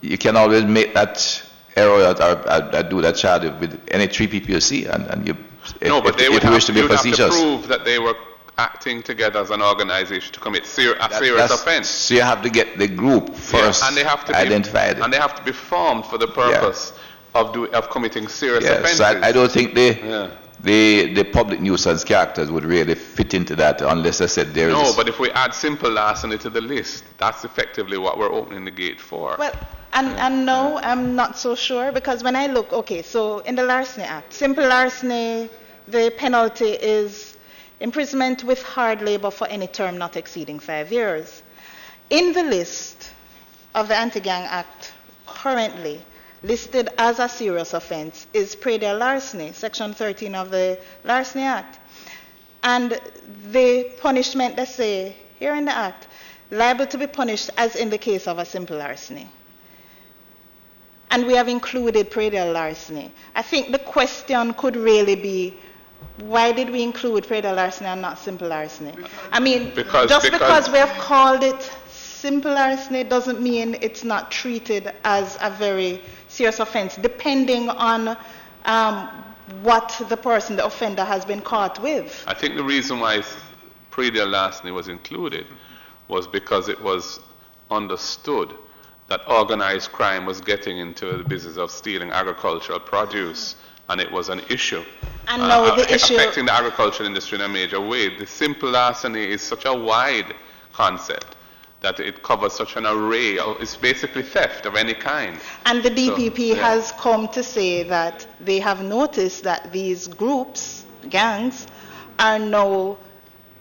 make that error or do that charge with any 3 people you see, and you... No, but they would have to prove that they were acting together as an organization to commit a serious offense. So you have to get the group first identified. And they have to be formed for the purpose of committing serious offenses. So I don't think the public nuisance characters would really fit into that unless I said there is... No, but if we add simple larceny to the list, that's effectively what we're opening the gate for. Well, and no, I'm not so sure, because when I look, so in the Larceny Act, simple larceny, the penalty is imprisonment with hard labor for any term not exceeding 5 years. In the list of the Anti-Gang Act currently listed as a serious offense is predial larceny, Section 13 of the Larceny Act. And the punishment, let's say, here in the Act, liable to be punished as in the case of a simple larceny. And we have included predial larceny. I think the question could really be, why did we include predial larceny and not simple larceny? I mean, because we have called it simple larceny doesn't mean it's not treated as a very serious offense, depending on what the offender has been caught with. I think the reason why predial larceny was included was because it was understood that organized crime was getting into the business of stealing agricultural produce, and it was an issue. And now the issue affecting the agricultural industry in a major way. The simple larceny is such a wide concept that it covers such an array. It's basically theft of any kind. And the DPP has come to say that they have noticed that these groups, gangs, are now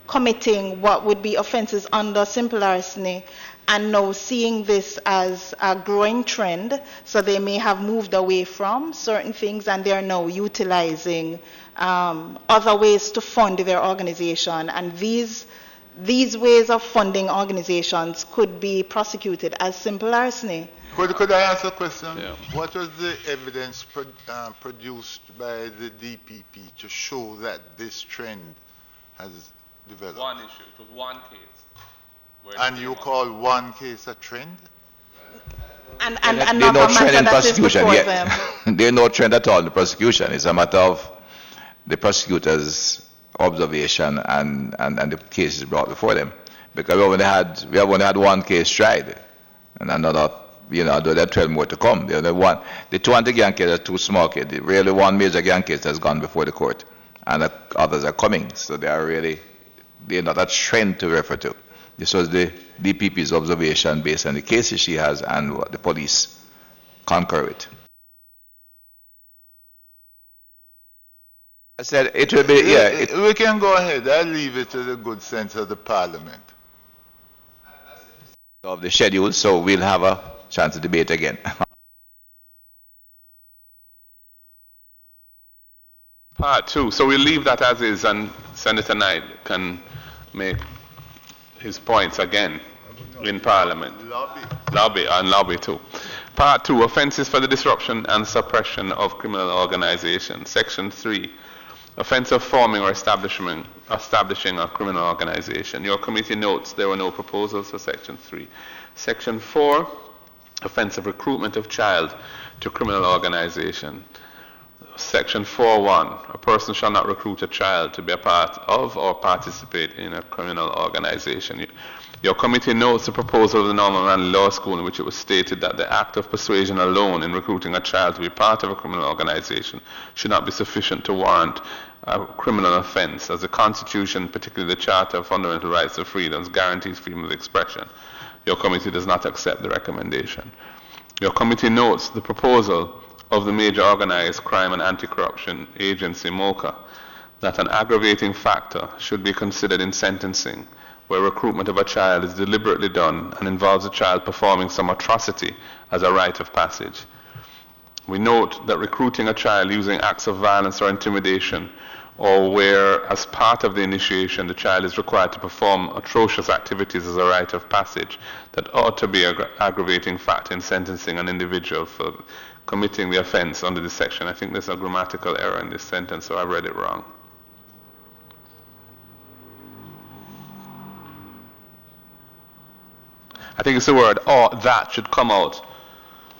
committing what would be offenses under simple larceny, and now seeing this as a growing trend, so they may have moved away from certain things, and they are now utilizing other ways to fund their organization. And these ways of funding organizations could be prosecuted as simple larceny. Could I ask a question? Yeah. What was the evidence produced by the DPP to show that this trend has developed? One issue. It was one case. And you call one case a trend? And there's not no a trend matter in that is prosecution before yet. them. There's no trend at all in the prosecution. It's a matter of the prosecutor's observation and the cases brought before them. Because we have only had one case tried, and another, there are 12 more to come. The 2 anti-gang cases are 2 small cases. Really, 1 major gang case has gone before the court, and the others are coming. So they're not a trend to refer to. This was the DPP's observation based on the cases she has and what the police concur with. I said it will be, We can go ahead. I'll leave it to the good sense of the Parliament. Of the schedule, so we'll have a chance to debate again. Part 2. So we'll leave that as is, and Senator Knight can make his points again in Parliament. Lobby too. Part 2. Offences for the disruption and suppression of criminal organization. Section 3. Offence of forming or establishing a criminal organization. Your committee notes there were no proposals for Section 3. Section 4. Offence of recruitment of child to criminal organization. Section 4.1, a person shall not recruit a child to be a part of or participate in a criminal organization. Your committee notes the proposal of the Norman Manley Law School in which it was stated that the act of persuasion alone in recruiting a child to be part of a criminal organization should not be sufficient to warrant a criminal offense, as the Constitution, particularly the Charter of Fundamental Rights and Freedoms, guarantees freedom of expression. Your committee does not accept the recommendation. Your committee notes the proposal of the Major Organized Crime and Anti-Corruption Agency, MOCA, that an aggravating factor should be considered in sentencing where recruitment of a child is deliberately done and involves a child performing some atrocity as a rite of passage. We note that recruiting a child using acts of violence or intimidation, or where as part of the initiation the child is required to perform atrocious activities as a rite of passage, that ought to be an aggravating factor in sentencing an individual for committing the offense under this section. I think there's a grammatical error in this sentence, so I read it wrong. I think it's the word or that should come out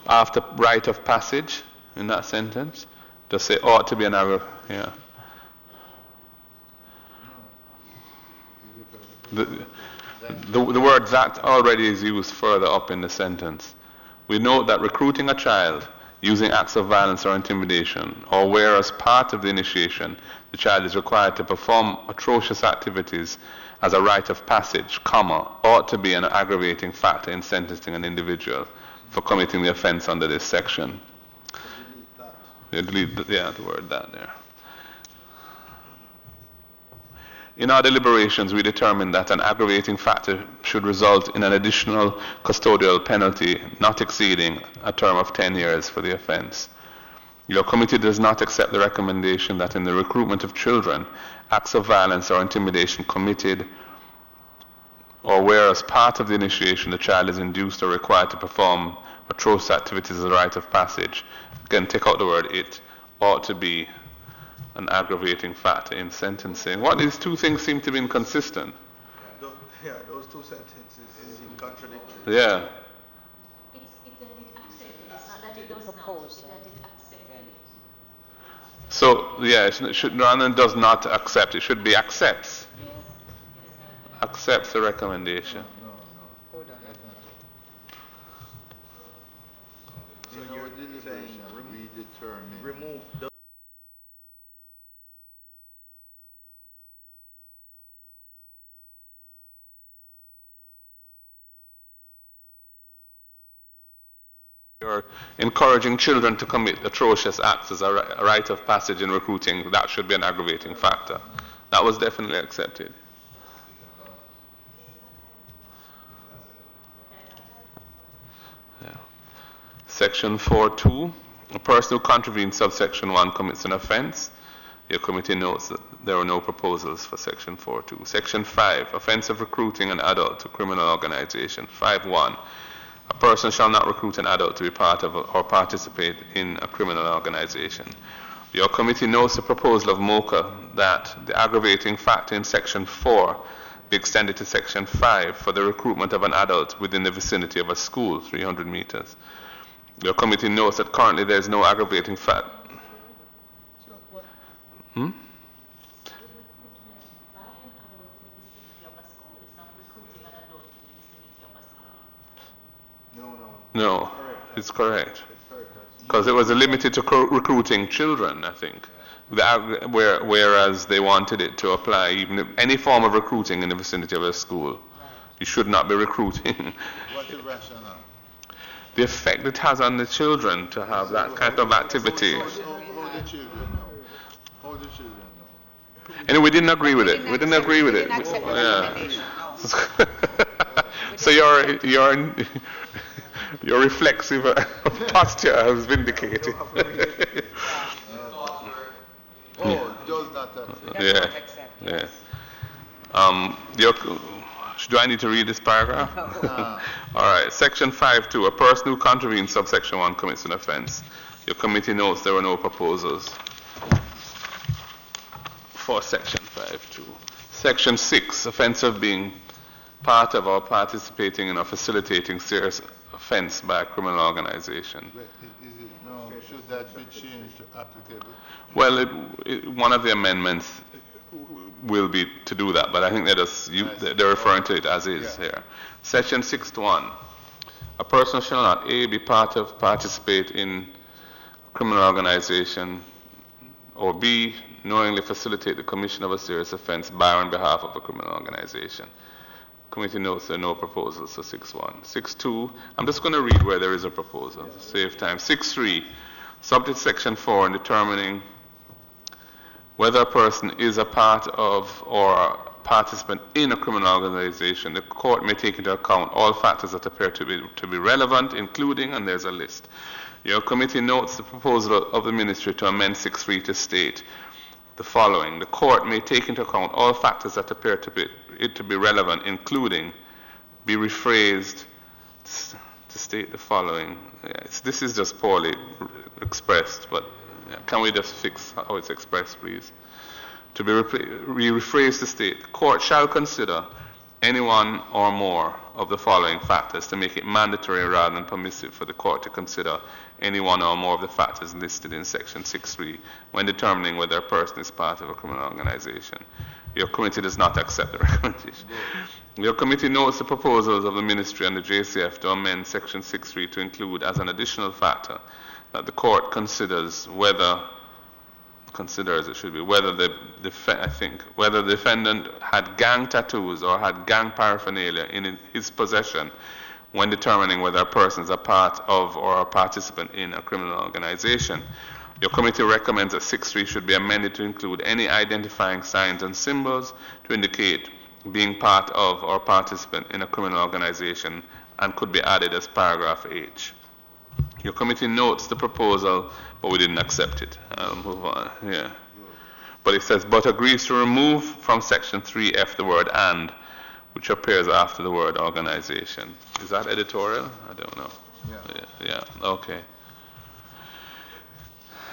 after rite of passage in that sentence. Just say ought to be an error. Yeah. The word that already is used further up in the sentence. We note that recruiting a child using acts of violence or intimidation, or where as part of the initiation the child is required to perform atrocious activities as a rite of passage, comma, ought to be an aggravating factor in sentencing an individual for committing the offense under this section. Delete the word that there. In our deliberations, we determined that an aggravating factor should result in an additional custodial penalty not exceeding a term of 10 years for the offense. Your committee does not accept the recommendation that in the recruitment of children, acts of violence or intimidation committed, or where as part of the initiation the child is induced or required to perform atrocious activities as a rite of passage, again take out the word it, ought to be an aggravating factor in sentencing. What these two things seem to be inconsistent. Yeah, those two sentences seem contradictory. Yeah. So, yeah, it should, rather than does not accept, it should be accepts. Accepts the recommendation. Hold on. So you're saying remove the You're encouraging children to commit atrocious acts as a rite of passage in recruiting. That should be an aggravating factor. That was definitely accepted. Yeah. Section 4.2, a person who contravenes subsection 1 commits an offense. Your committee notes that there are no proposals for section 4.2. Section 5, offense of recruiting an adult to criminal organization. 5.1, a person shall not recruit an adult to be part of or participate in a criminal organization. Your committee notes the proposal of MOCA that the aggravating factor in section 4 be extended to section 5 for the recruitment of an adult within the vicinity of a school, 300 meters. Your committee notes that currently there is no aggravating factor. No, it's correct. Because it was limited to recruiting children, I think. Whereas they wanted it to apply even any form of recruiting in the vicinity of a school. You should not be recruiting. What's the rationale? The effect it has on the children to have that kind of activity. How the children know? How the children know? And we didn't agree with it. We didn't agree with it. Yeah. So your reflexive posture has vindicated. Oh, does not accept. Yeah. Do I need to read this paragraph? All right. Section 5.2. A person who contravenes subsection 1 commits an offense. Your committee notes there were no proposals for section 5.2. Section 6. Offense of being part of or participating in or facilitating serious offense by a criminal organization. Should that be changed to applicable? Well, one of the amendments will be to do that, but I think they're referring to it as is here. Section 6.1. A person shall not A, be part of, participate in criminal organization, or B, knowingly facilitate the commission of a serious offense by or on behalf of a criminal organization. Committee notes there are no proposals for 6.1. 6.2, I'm just going to read where there is a proposal to save time. 6.3, subject section 4, in determining whether a person is a part of or a participant in a criminal organization, the court may take into account all factors that appear to be relevant, including, and there's a list. Your committee notes the proposal of the ministry to amend 6.3 to state the following. The court may take into account all factors that appear to be relevant, including, be rephrased to state the following. Yes, this is just poorly expressed, but can we just fix how it's expressed, please? To be rephrased to state, the court shall consider any one or more of the following factors to make it mandatory rather than permissive for the court to consider any one or more of the factors listed in section 6.3 when determining whether a person is part of a criminal organization. Your committee does not accept the recommendation. Your committee notes the proposals of the ministry and the JCF to amend section 6.3 to include as an additional factor that the court considers whether the defendant had gang tattoos or had gang paraphernalia in his possession when determining whether a person is a part of or a participant in a criminal organization. Your committee recommends that 6.3 should be amended to include any identifying signs and symbols to indicate being part of or participant in a criminal organization and could be added as paragraph H. Your committee notes the proposal, but we didn't accept it. I'll move on. Yeah. But it says, but agrees to remove from section 3F the word and, which appears after the word organization. Is that editorial? I don't know. Yeah. Okay.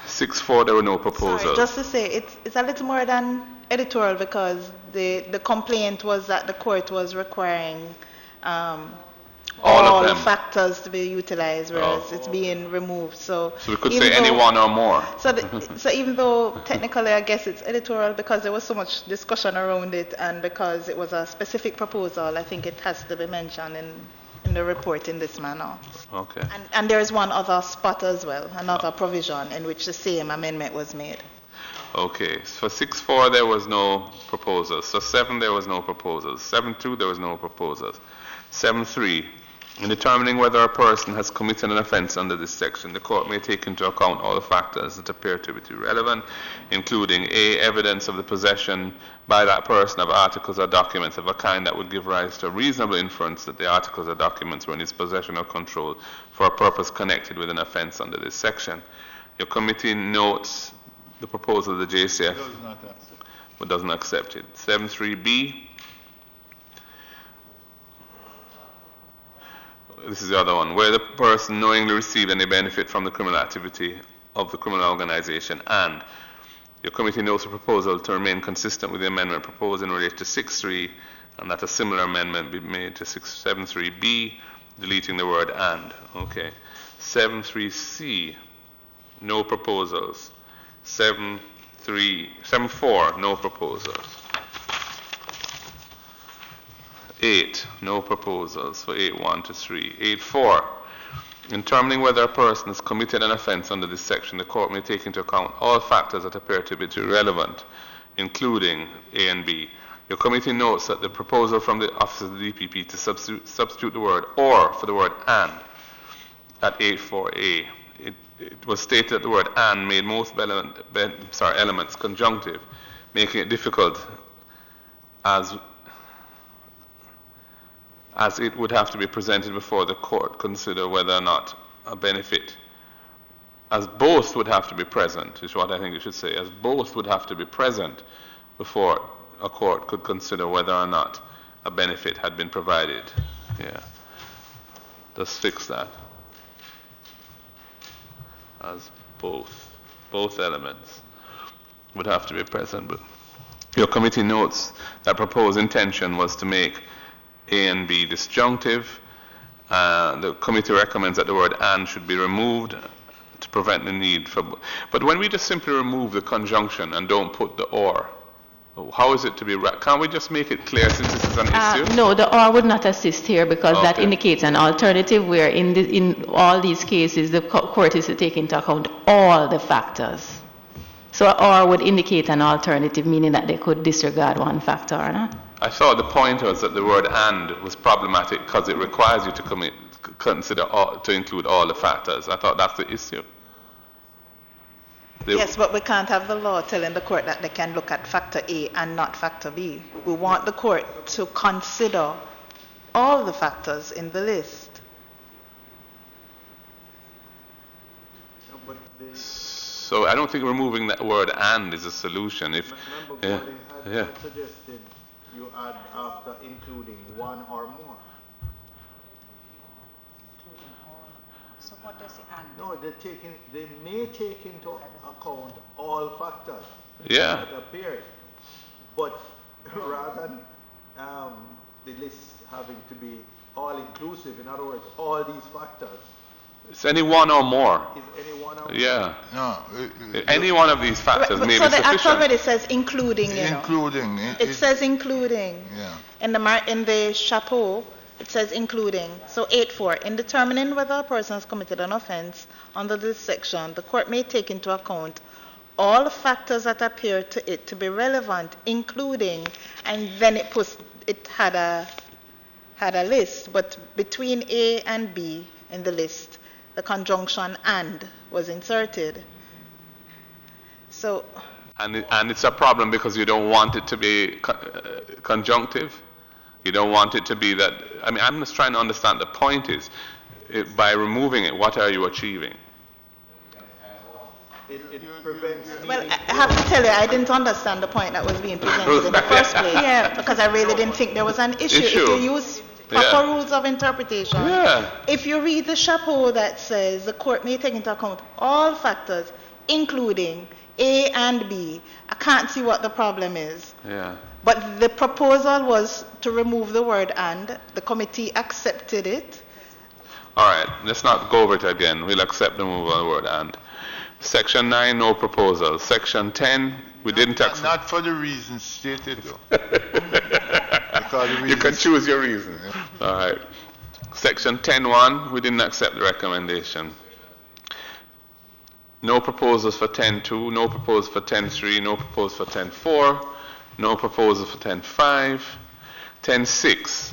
6.4, there were no proposals. Sorry, just to say, it's a little more than editorial because the complaint was that the court was requiring all factors to be utilized, whereas it's being removed. So we could say any one or more. So even though technically I guess it's editorial because there was so much discussion around it and because it was a specific proposal, I think it has to be mentioned in the report in this manner. Okay. And there is one other spot as well, another provision in which the same amendment was made. Okay, so for 6.4 there was no proposals. So 7 there was no proposals. 7.2 there was no proposals. 7.3, in determining whether a person has committed an offense under this section, the court may take into account all the factors that appear to be relevant, including A, evidence of the possession by that person of articles or documents of a kind that would give rise to a reasonable inference that the articles or documents were in his possession or control for a purpose connected with an offense under this section. Your committee notes the proposal of the JCF, but doesn't accept it. 7.3b, this is the other one, where the person knowingly received any benefit from the criminal activity of the criminal organization, and your committee notes the proposal to remain consistent with the amendment proposed in relation to 6.3, and that a similar amendment be made to 7.3b, deleting the word and. Okay. 7.3c, no proposals. 7.4, no proposals. 8, no proposals for 8.1 to 3. 8.4, in determining whether a person has committed an offense under this section, the court may take into account all factors that appear to be relevant, including A and B. Your committee notes that the proposal from the Office of the DPP to substitute the word "or" for the word "and" at 8.4a. It was stated that the word "and" made most elements conjunctive, making it difficult as it would have to be presented before the court consider whether or not a benefit, as both would have to be present, is what I think it should say, as both would have to be present before a court could consider whether or not a benefit had been provided. Yeah. Just fix that. As both elements would have to be present. But your committee notes that proposed intention was to make A and B disjunctive. The committee recommends that the word "and" should be removed to prevent the need for. But when we just simply remove the conjunction and don't put the "or," how is it to be? Can't we just make it clear since this is an issue? No, the "or" would not assist here because that indicates an alternative where in all these cases the court is to take into account all the factors. So "or" would indicate an alternative, meaning that they could disregard one factor or not. I thought the point was that the word "and" was problematic because it requires you to to include all the factors. I thought that's the issue. Yes, but we can't have the law telling the court that they can look at factor A and not factor B. We want the court to consider all the factors in the list. So I don't think removing that word "and" is a solution. If suggested you add after including one or more. So what does it "and"? No, they may take into account all factors Yeah. that appear, but rather than the list having to be all inclusive, in other words, all these factors. It's any one or more. Is any one or more? Yeah. No. Any one of these factors may So be the act sufficient. already says including, Including. It says including. Yeah. In the chapeau, it says including. So 8.4, in determining whether a person has committed an offense under this section, the court may take into account all factors that appear to it to be relevant, including, and then it had a list, but between A and B in the list, the conjunction "and" was inserted. So. And it's a problem because you don't want it to be conjunctive. You don't want it to be that. I mean, I'm just trying to understand. The point is, by removing it, what are you achieving? It prevents. Well, I have to tell you, I didn't understand the point that was being presented in the first place. Yeah, because I really didn't think there was an issue. If you use proper rules of interpretation, if you read the chapeau that says the court may take into account all factors, including A and B, I can't see what the problem is. Yeah. But the proposal was to remove the word "and." The committee accepted it. All right, let's not go over it again. We'll accept the removal of the word "and." Section 9, no proposal. Section 10, we didn't accept. Not for the reasons stated, though. You can choose your reason. All right. Section 10.1, we didn't accept the recommendation. No proposals for 10.2, no proposals for 10.3, no proposals for 10.4, no proposals for 10.5. 10.6,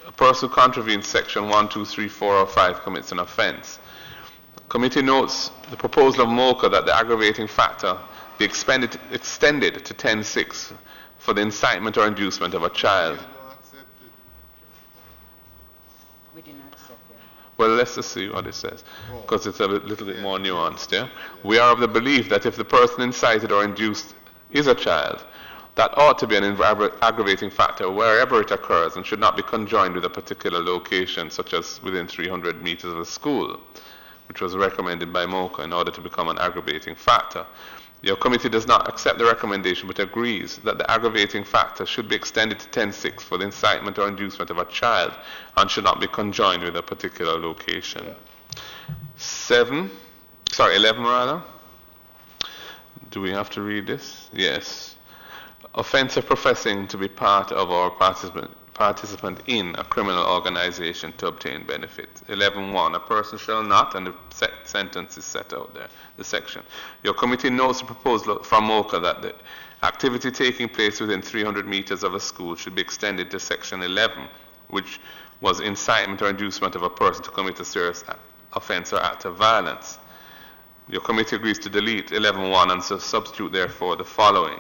a person who contravenes section 1, 2, 3, 4, or 5 commits an offense. Committee notes the proposal of MOCA that the aggravating factor be extended to 10.6 for the incitement or inducement of a child. We did not accept it. Well, let's just see what it says, because it's a little bit more nuanced. Yeah? We are of the belief that if the person incited or induced is a child, that ought to be an aggravating factor wherever it occurs and should not be conjoined with a particular location, such as within 300 meters of a school, which was recommended by MOCA in order to become an aggravating factor. Your committee does not accept the recommendation but agrees that the aggravating factor should be extended to 10.6 for the incitement or inducement of a child and should not be conjoined with a particular location. 11 rather. Do we have to read this? Yes. Offense of professing to be part of or participant in a criminal organization to obtain benefit. 11.1, a person shall not, and the sentence is set out there, the section. Your committee notes the proposal from MOCA that the activity taking place within 300 meters of a school should be extended to section 11, which was incitement or inducement of a person to commit a serious offense or act of violence. Your committee agrees to delete 11.1 and so substitute therefore the following,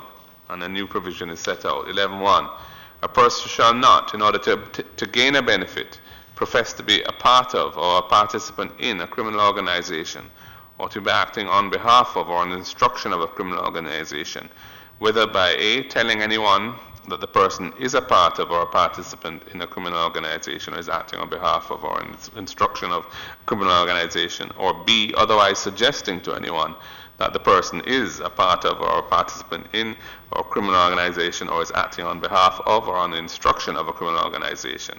and a new provision is set out. 11.1, a person shall not, in order to gain a benefit, profess to be a part of or a participant in a criminal organization, or to be acting on behalf of or on instruction of a criminal organization, whether by A, telling anyone that the person is a part of or a participant in a criminal organization or is acting on behalf of or in instruction of a criminal organization, or B, otherwise suggesting to anyone that the person is a part of or a participant in a criminal organization or is acting on behalf of or on the instruction of a criminal organization.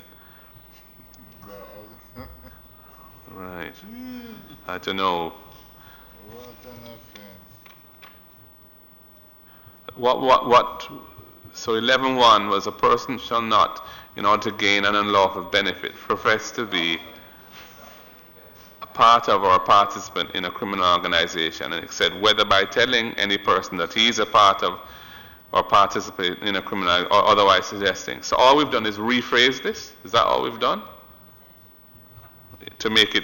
Right. I don't know. What? So 11.1 was a person shall not, in order to gain an unlawful benefit, profess to be a part of or a participant in a criminal organization, and it said whether by telling any person that he is a part of or participate in a criminal or otherwise suggesting. So all we've done is rephrase this. Is that all we've done? To make it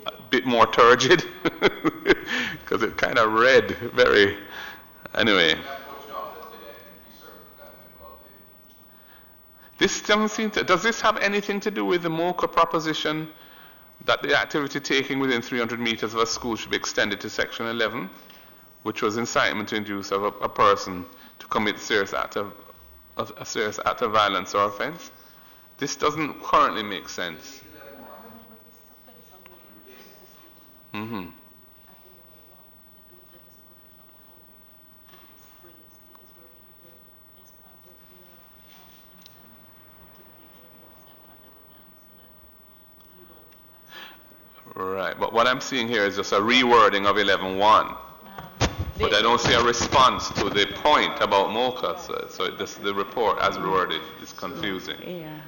a bit more turgid, because it kind of read very. Anyway. This doesn't seem to, does this have anything to do with the MOCA proposition that the activity taking within 300 meters of a school should be extended to section 11, which was incitement to induce of a person to commit a serious act of violence or offense? This doesn't currently make sense. Mm-hmm. Right, but what I'm seeing here is just a rewording of 11.1. But I don't see a response to the point about MOCA, so the report as reworded is confusing. Yeah.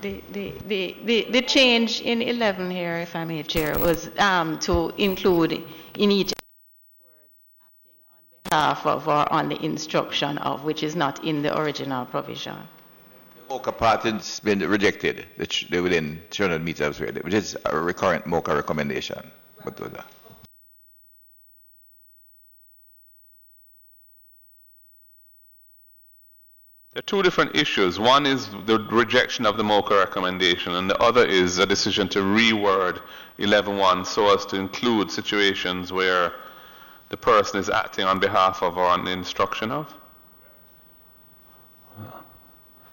The change in 11 here, if I may, Chair, was to include in each words acting on behalf of or on the instruction of, which is not in the original provision. MOCA part has been rejected, they're within 300 meters, which is a recurrent MOCA recommendation. But there are two different issues. One is the rejection of the MOCA recommendation, and the other is a decision to reword 11.1 so as to include situations where the person is acting on behalf of or on the instruction of.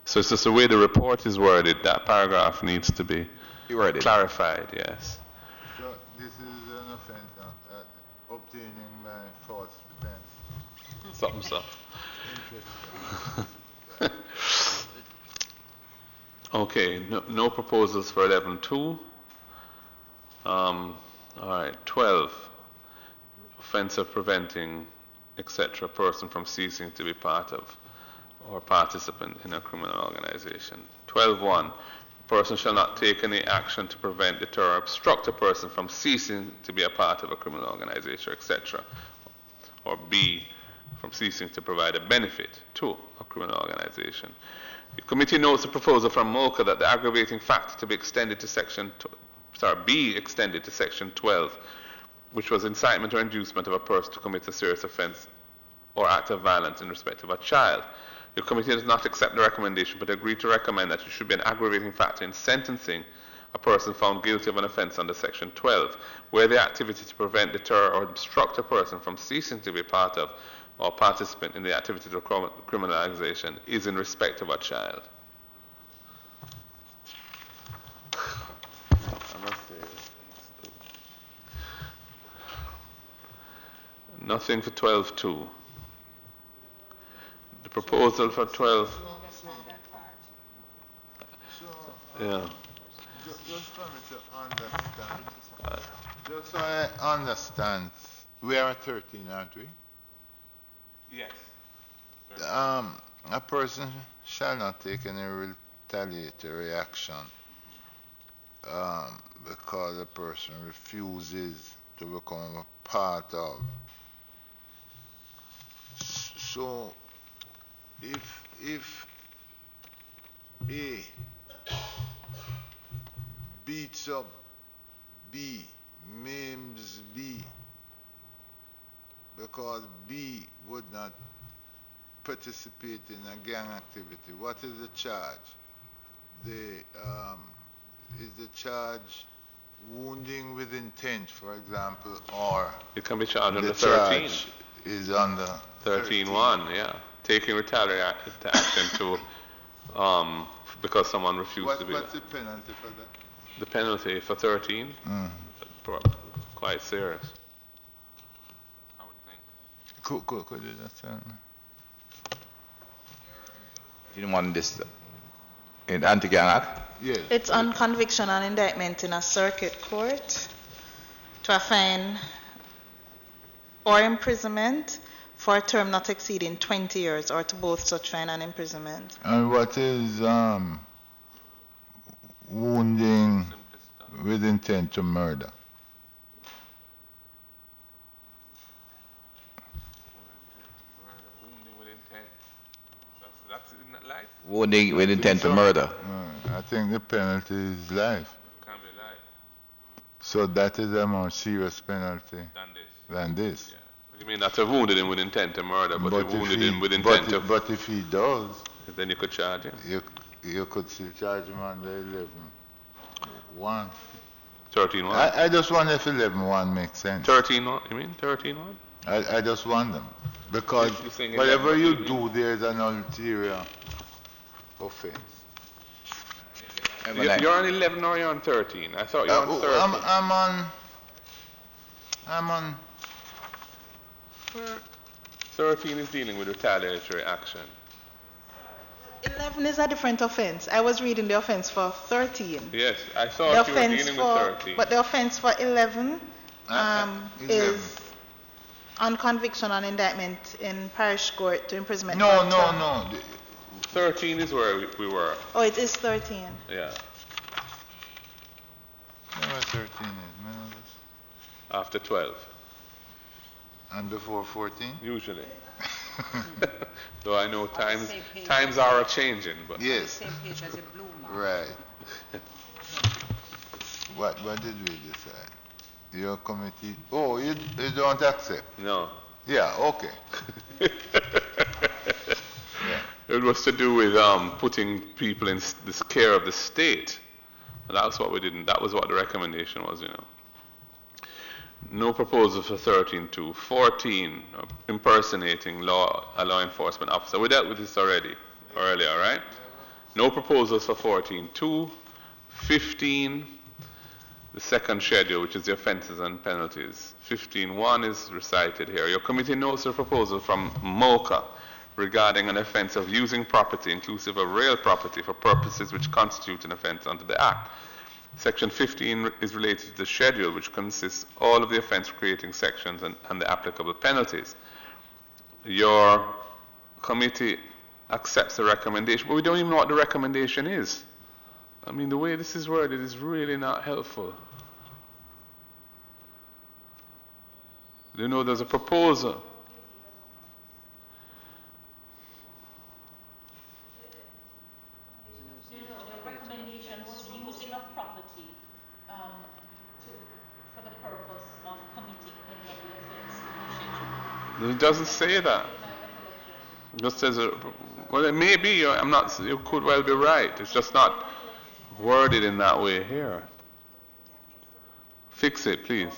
So it's just the way the report is worded, that paragraph needs to be clarified, yes. So this is an offense obtaining by false pretense. Something. Okay, no proposals for 11.2. All right, 12. Offense of preventing, etc., person from ceasing to be part of or participant in a criminal organization. 12.1. Person shall not take any action to prevent, deter, or obstruct a person from ceasing to be a part of a criminal organization, etc. Or B, from ceasing to provide a benefit to a criminal organization. The committee notes the proposal from MOCA that the aggravating factor to be extended to be extended to section 12, which was incitement or inducement of a person to commit a serious offense or act of violence in respect of a child. The committee does not accept the recommendation, but agreed to recommend that it should be an aggravating factor in sentencing a person found guilty of an offense under section 12, where the activity to prevent, deter, or obstruct a person from ceasing to be part of or participant in the activity of criminalization is in respect of a child. Nothing for 12.2. The proposal for 12. Yeah. Just for me to understand. Just so I understand, we are at 13, aren't we? Yes. A person shall not take any retaliatory action because a person refuses to become a part of. So, if A beats up B, maims B, because B would not participate in a gang activity, what is the charge? Is the charge wounding with intent, for example, or It can be charged under the 13. charge is under 13.1, yeah. Taking retaliatory action to, because someone refused to be What's the penalty for that? The penalty for 13? Quite serious. I would think. Could you just tell me? You don't want this in anti-gang act? Yes. It's on conviction and indictment in a circuit court to a fine or imprisonment for a term not exceeding 20 years or to both such fine and imprisonment. And what is wounding with intent to murder? Wounding with intent. That's in life? Wounding with intent to murder. I think the penalty is life. Can be life. So that is a more serious penalty Than this. than this. Yeah. What do you mean? Not have wounded him with intent to murder, but But you wounded if he, him with intent to... but if he does, Then you could charge him. you could still charge him under 11.1. 13.1. I just wonder if 11.1 makes sense. 13.1, you mean? 13.1? I just wonder. Because You're saying whatever 11, you what do do, there is an ulterior offense. You're on 11 or you're on 13? I thought you were on 13. I'm on 13 is dealing with retaliatory action. 11 is a different offense. I was reading the offense for 13. Yes, I The thought you were offense dealing for, with 13. but the offense for 11 is 11. on conviction and indictment in parish court to imprisonment. No, for a no, term. no. 13 is where we were. Oh, it is 13. Yeah. Where 13 is, man. After 12, And before 14? usually. Though I know times same page. times are changing, but Yes. Same page as a blue mark. Right. What did we decide? Your committee, you don't accept? no. Yeah, okay. It was to do with putting people in this care of the state. And that's what we didn't. That was what the recommendation was, No proposal for 13.2. 14, impersonating a law enforcement officer. We dealt with this earlier, right? No proposals for 14.2. 15, the second schedule, which is the offenses and penalties. 15.1 is recited here. Your committee notes a proposal from MOCA regarding an offense of using property, inclusive of real property, for purposes which constitute an offense under the Act. Section 15 is related to the schedule, which consists all of the offense creating sections and the applicable penalties. Your committee accepts the recommendation, but we don't even know what the recommendation is. I mean, the way this is worded is really not helpful. There's a proposal. It doesn't say that. It just says, well, it may be, you could well be right. It's just not worded in that way here. Fix it, please.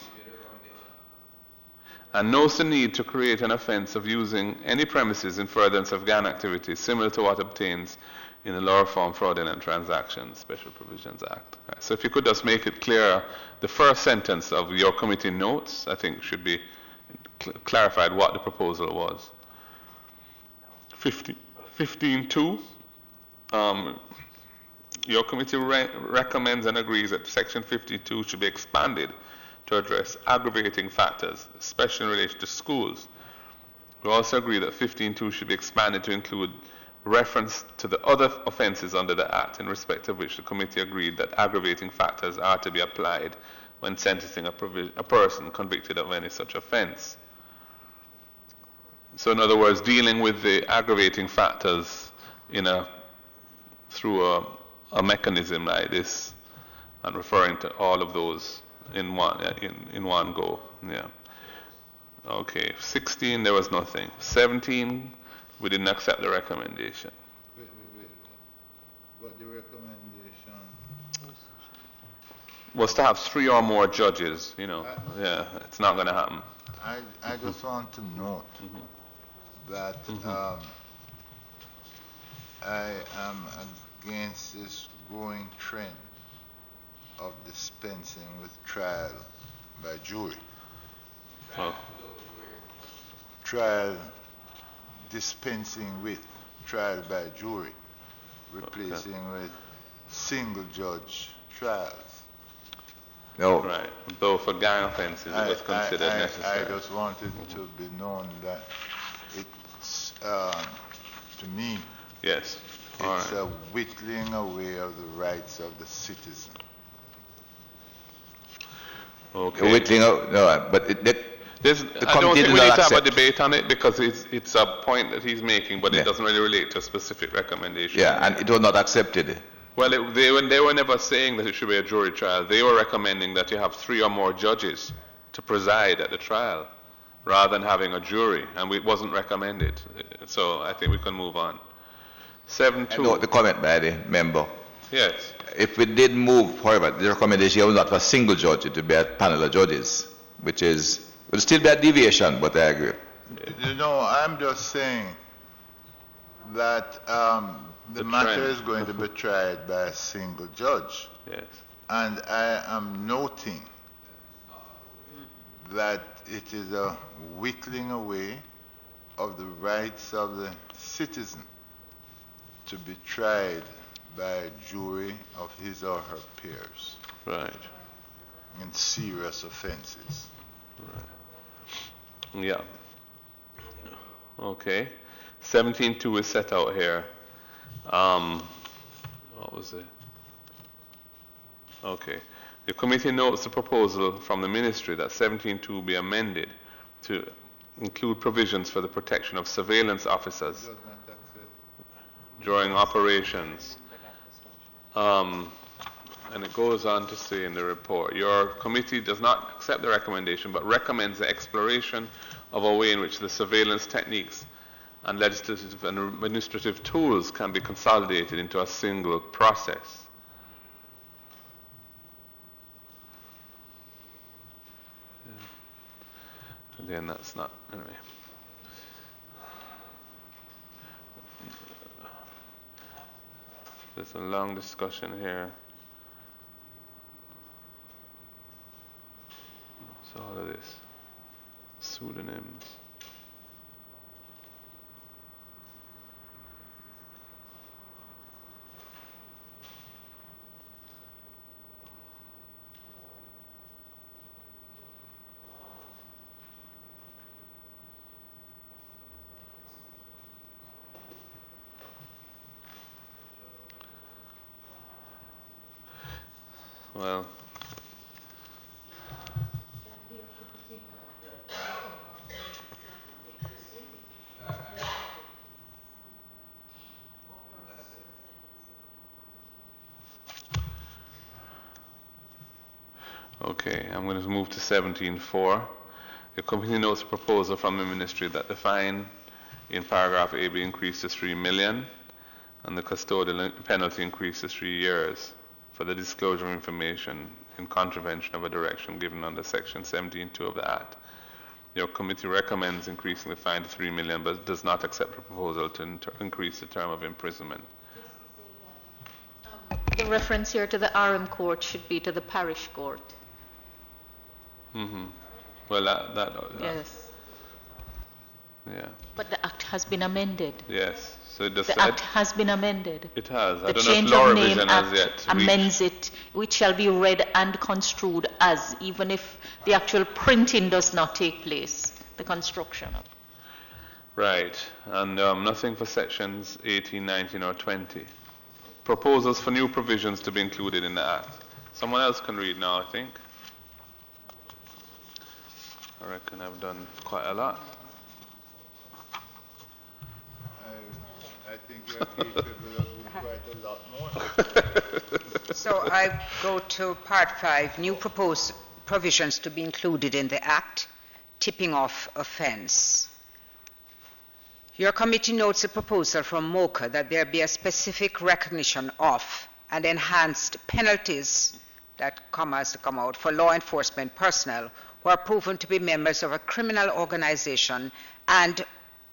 And knows the need to create an offense of using any premises in furtherance of gang activity similar to what obtains in the Law Reform Fraudulent Transactions Special Provisions Act. Right. So if you could just make it clear, the first sentence of your committee notes, I think, should be clarified what the proposal was. 15.2, your committee recommends and agrees that Section 52 should be expanded to address aggravating factors, especially in relation to schools. We also agree that 15.2 should be expanded to include reference to the other offences under the Act in respect of which the committee agreed that aggravating factors are to be applied when sentencing a person convicted of any such offence. So in other words, dealing with the aggravating factors through a mechanism like this, and referring to all of those in one go. Yeah. Okay. 16, there was nothing. 17, we didn't accept the recommendation. Wait. What the recommendation? Was to have 3 or more judges. Yeah, it's not going to happen. I just want to note that I am against this growing trend of dispensing with trial by jury. Trial dispensing with trial by jury, replacing with single judge trials. No. Right. Though for gang offences it was considered necessary. I just wanted to be known that it's, to me, yes. It's a whittling away of the rights of the citizen. Okay. Whittling out, no, but I don't think we need to have a debate on it because it's a point that he's making, but it doesn't really relate to a specific recommendation. Yeah, and it was not accepted. Well, they were never saying that it should be a jury trial. They were recommending that you have 3 or more judges to preside at the trial rather than having a jury, and it wasn't recommended. So I think we can move on. 7.2. No, the comment by the member. Yes. If we did move, however, the recommendation was not for a single judge, it would be a panel of judges, which would still be a deviation, but I agree. I'm just saying that the matter is going to be tried by a single judge. Yes. And I am noting that it is a whittling away of the rights of the citizen to be tried by a jury of his or her peers. Right. In serious offenses. Right. Yeah. Okay. 17.2 is set out here. What was it? Okay. The committee notes the proposal from the ministry that 17.2 be amended to include provisions for the protection of surveillance officers during operations. And it goes on to say in the report, your committee does not accept the recommendation but recommends the exploration of a way in which the surveillance techniques and legislative and administrative tools can be consolidated into a single process. Yeah. Again, that's not, anyway. There's a long discussion here. What's all of this? Pseudonyms. Well, okay, I'm going to move to 17.4. The committee notes a proposal from the ministry that the fine in paragraph A be increased to 3 million and the custodial penalty increased to 3 years for the disclosure of information in contravention of a direction given under section 17.2 of the Act. Your committee recommends increasing the fine to 3 million but does not accept the proposal to increase the term of imprisonment. The reference here to the RM court should be to the parish court. Mm-hmm. Well, that yes. Yeah. But the Act has been amended. Yes. So the Act has been amended. It has. The Change of Name Act amends it, which shall be read and construed as, even if the actual printing does not take place, the construction of. Right, and nothing for sections 18, 19, or 20. Proposals for new provisions to be included in the Act. Someone else can read now, I think. I reckon I've done quite a lot. I think you're capable of doing quite a lot more. So I go to Part 5, new proposed provisions to be included in the Act, tipping off offense. Your committee notes a proposal from MOCA that there be a specific recognition of and enhanced penalties that come out for law enforcement personnel who are proven to be members of a criminal organization and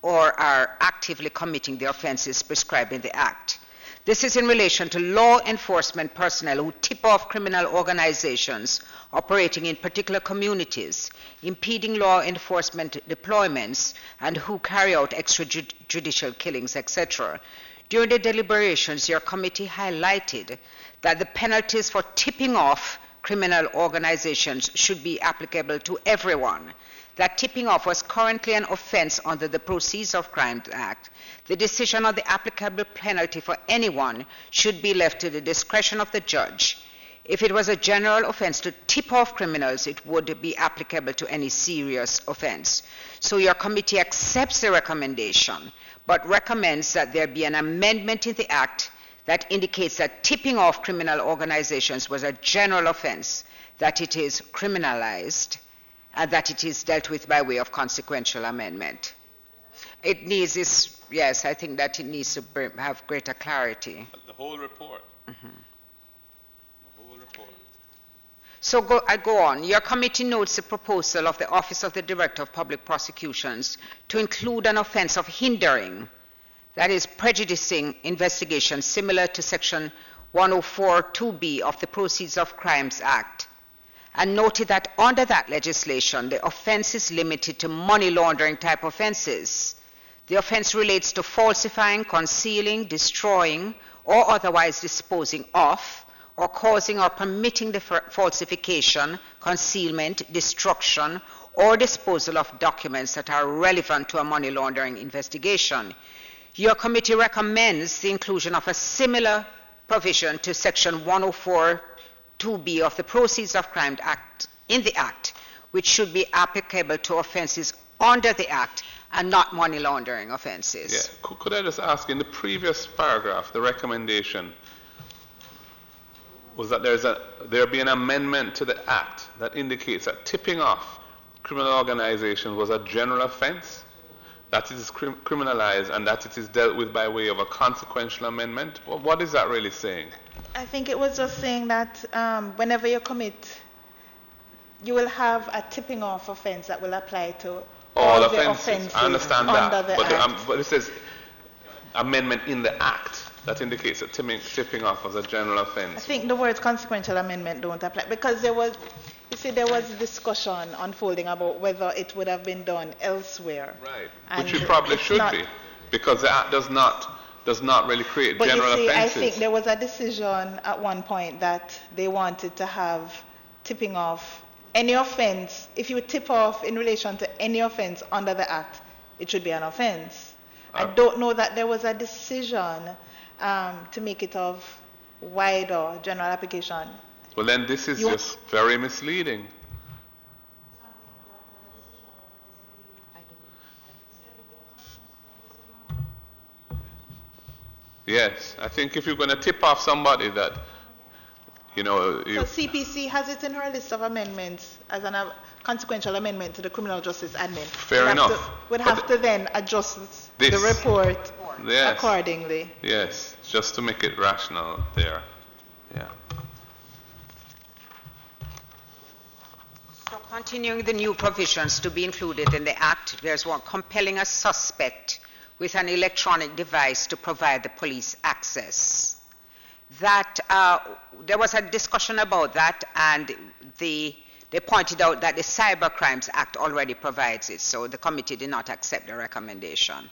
or are actively committing the offenses prescribed in the Act. This is in relation to law enforcement personnel who tip off criminal organizations operating in particular communities, impeding law enforcement deployments, and who carry out extrajudicial killings, etc. During the deliberations, your committee highlighted that the penalties for tipping off criminal organizations should be applicable to everyone, that tipping off was currently an offense under the Proceeds of Crime Act. The decision on the applicable penalty for anyone should be left to the discretion of the judge. If it was a general offense to tip off criminals, it would be applicable to any serious offense. So your committee accepts the recommendation, but recommends that there be an amendment in the Act that indicates that tipping off criminal organizations was a general offense, that it is criminalized, and that it is dealt with by way of consequential amendment. It needs this, yes, I think that it needs to have greater clarity. The whole report. Mm-hmm. The whole report. So I go on. Your committee notes the proposal of the Office of the Director of Public Prosecutions to include an offense of hindering, that is, prejudicing investigation similar to Section 104(2)(b) of the Proceeds of Crimes Act, and noted that under that legislation, the offense is limited to money laundering type offenses. The offense relates to falsifying, concealing, destroying, or otherwise disposing of, or causing or permitting the falsification, concealment, destruction, or disposal of documents that are relevant to a money laundering investigation. Your committee recommends the inclusion of a similar provision to Section 104(2)(b) of the Proceeds of Crime Act in the Act, which should be applicable to offenses under the Act and not money laundering offenses. Yeah. Could I just ask, in the previous paragraph, the recommendation was that there be an amendment to the Act that indicates that tipping off criminal organizations was a general offense, that it is criminalized, and that it is dealt with by way of a consequential amendment? Well, what is that really saying? I think it was just saying that whenever you commit, you will have a tipping off offense that will apply to all the offenses. I understand that, but it says amendment in the Act that indicates that tipping off was a general offense. I think the words consequential amendment don't apply because there was, you see, there was discussion unfolding about whether it would have been done elsewhere. Right, which it probably should be, because the Act does not really create general offenses. I think there was a decision at one point that they wanted to have tipping off any offense. If you tip off in relation to any offense under the Act, it should be an offense. I don't know that there was a decision to make it of wider general application. Well, then this is just very misleading. Yes, I think if you're going to tip off somebody that, you know... So CPC has it in her list of amendments as a consequential amendment to the criminal justice admin. Fair enough. We'd have to then adjust the report accordingly. Yes, just to make it rational there. Yeah. So continuing the new provisions to be included in the Act, there's one compelling a suspect with an electronic device to provide the police access. That there was a discussion about that, and they pointed out that the Cyber Crimes Act already provides it, so the committee did not accept the recommendation.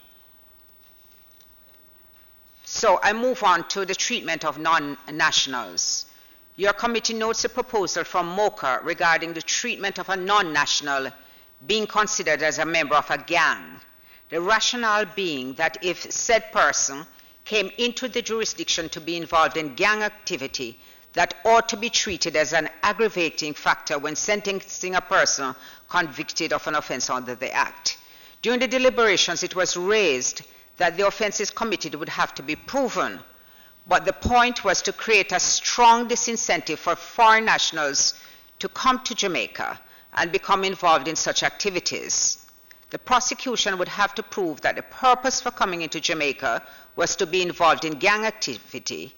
So I move on to the treatment of non-nationals. Your committee notes a proposal from MOCA regarding the treatment of a non-national being considered as a member of a gang. The rationale being that if said person came into the jurisdiction to be involved in gang activity, that ought to be treated as an aggravating factor when sentencing a person convicted of an offense under the Act. During the deliberations, it was raised that the offenses committed would have to be proven, but the point was to create a strong disincentive for foreign nationals to come to Jamaica and become involved in such activities. The prosecution would have to prove that the purpose for coming into Jamaica was to be involved in gang activity,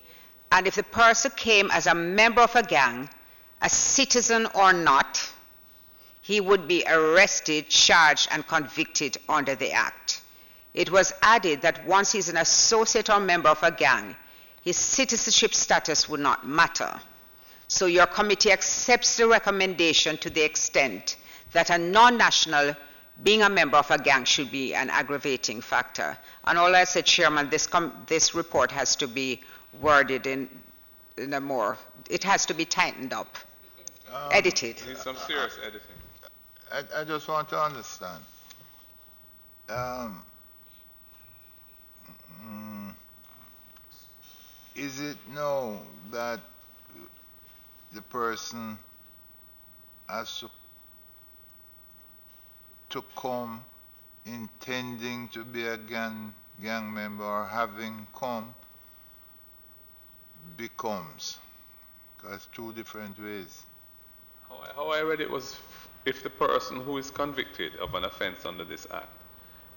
and if the person came as a member of a gang, a citizen or not, he would be arrested, charged, and convicted under the Act. It was added that once he's an associate or member of a gang, his citizenship status would not matter. So your committee accepts the recommendation to the extent that a non-national being a member of a gang should be an aggravating factor. And all I said, Chairman, this report has to be worded in a more, it has to be tightened up, edited. Needs some serious editing. I just want to understand. Is it now that the person has to come intending to be a gang member, or having come becomes? Because two different ways. How I read it was, if the person who is convicted of an offense under this Act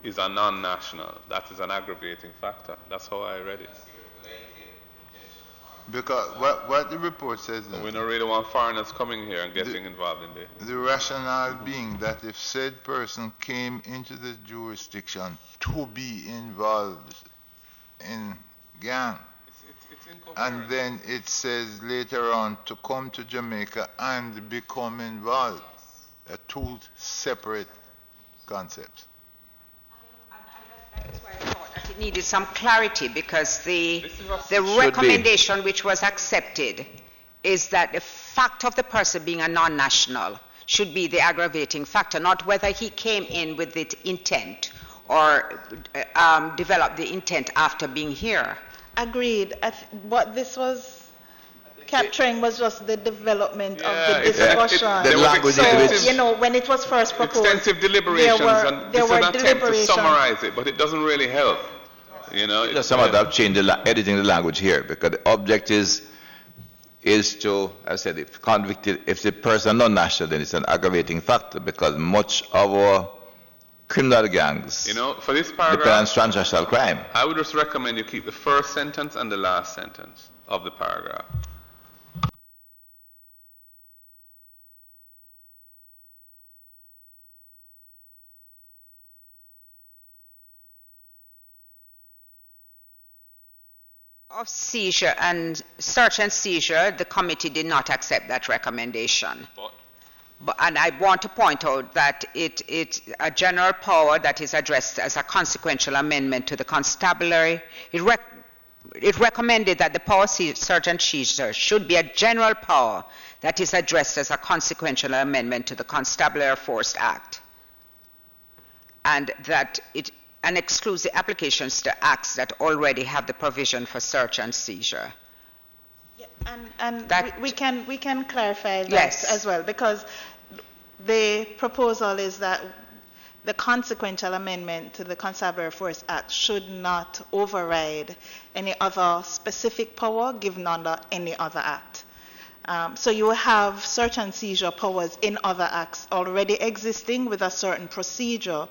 is a non-national, that is an aggravating factor. That's how I read it. Because what the report says now, we don't really want foreigners coming here and getting involved in the rationale being that if said person came into the jurisdiction to be involved in gang, it's incoherent. And then it says later on to come to Jamaica and become involved. Two separate concepts. That's why I thought that it needed some clarity, because the recommendation which was accepted is that the fact of the person being a non-national should be the aggravating factor, not whether he came in with the intent or developed the intent after being here. Agreed. What this was capturing was just the development of the discussion. The language so, you know, when it was first proposed, extensive deliberations, and there this were is an attempt to summarize it, but it doesn't really help. You know, Just some of that change editing the language here, because the object is to, as I said, if convicted, if the person is non-national, then it's an aggravating factor, because much of our criminal gangs, you know, for this depend on paragraph, transnational crime. I would just recommend you keep the first sentence and the last sentence of the paragraph. Of seizure and search and seizure, the committee did not accept that recommendation. And I want to point out that it's a general power that is addressed as a consequential amendment to the constabulary. It recommended that the power search and seizure should be a general power that is addressed as a consequential amendment to the Constabulary Force Act, and that it excludes the applications to acts that already have the provision for search and seizure. Yeah, and we can clarify that as well, because the proposal is that the consequential amendment to the Constabulary Force Act should not override any other specific power given under any other act. So you have search and seizure powers in other acts already existing with a certain procedure,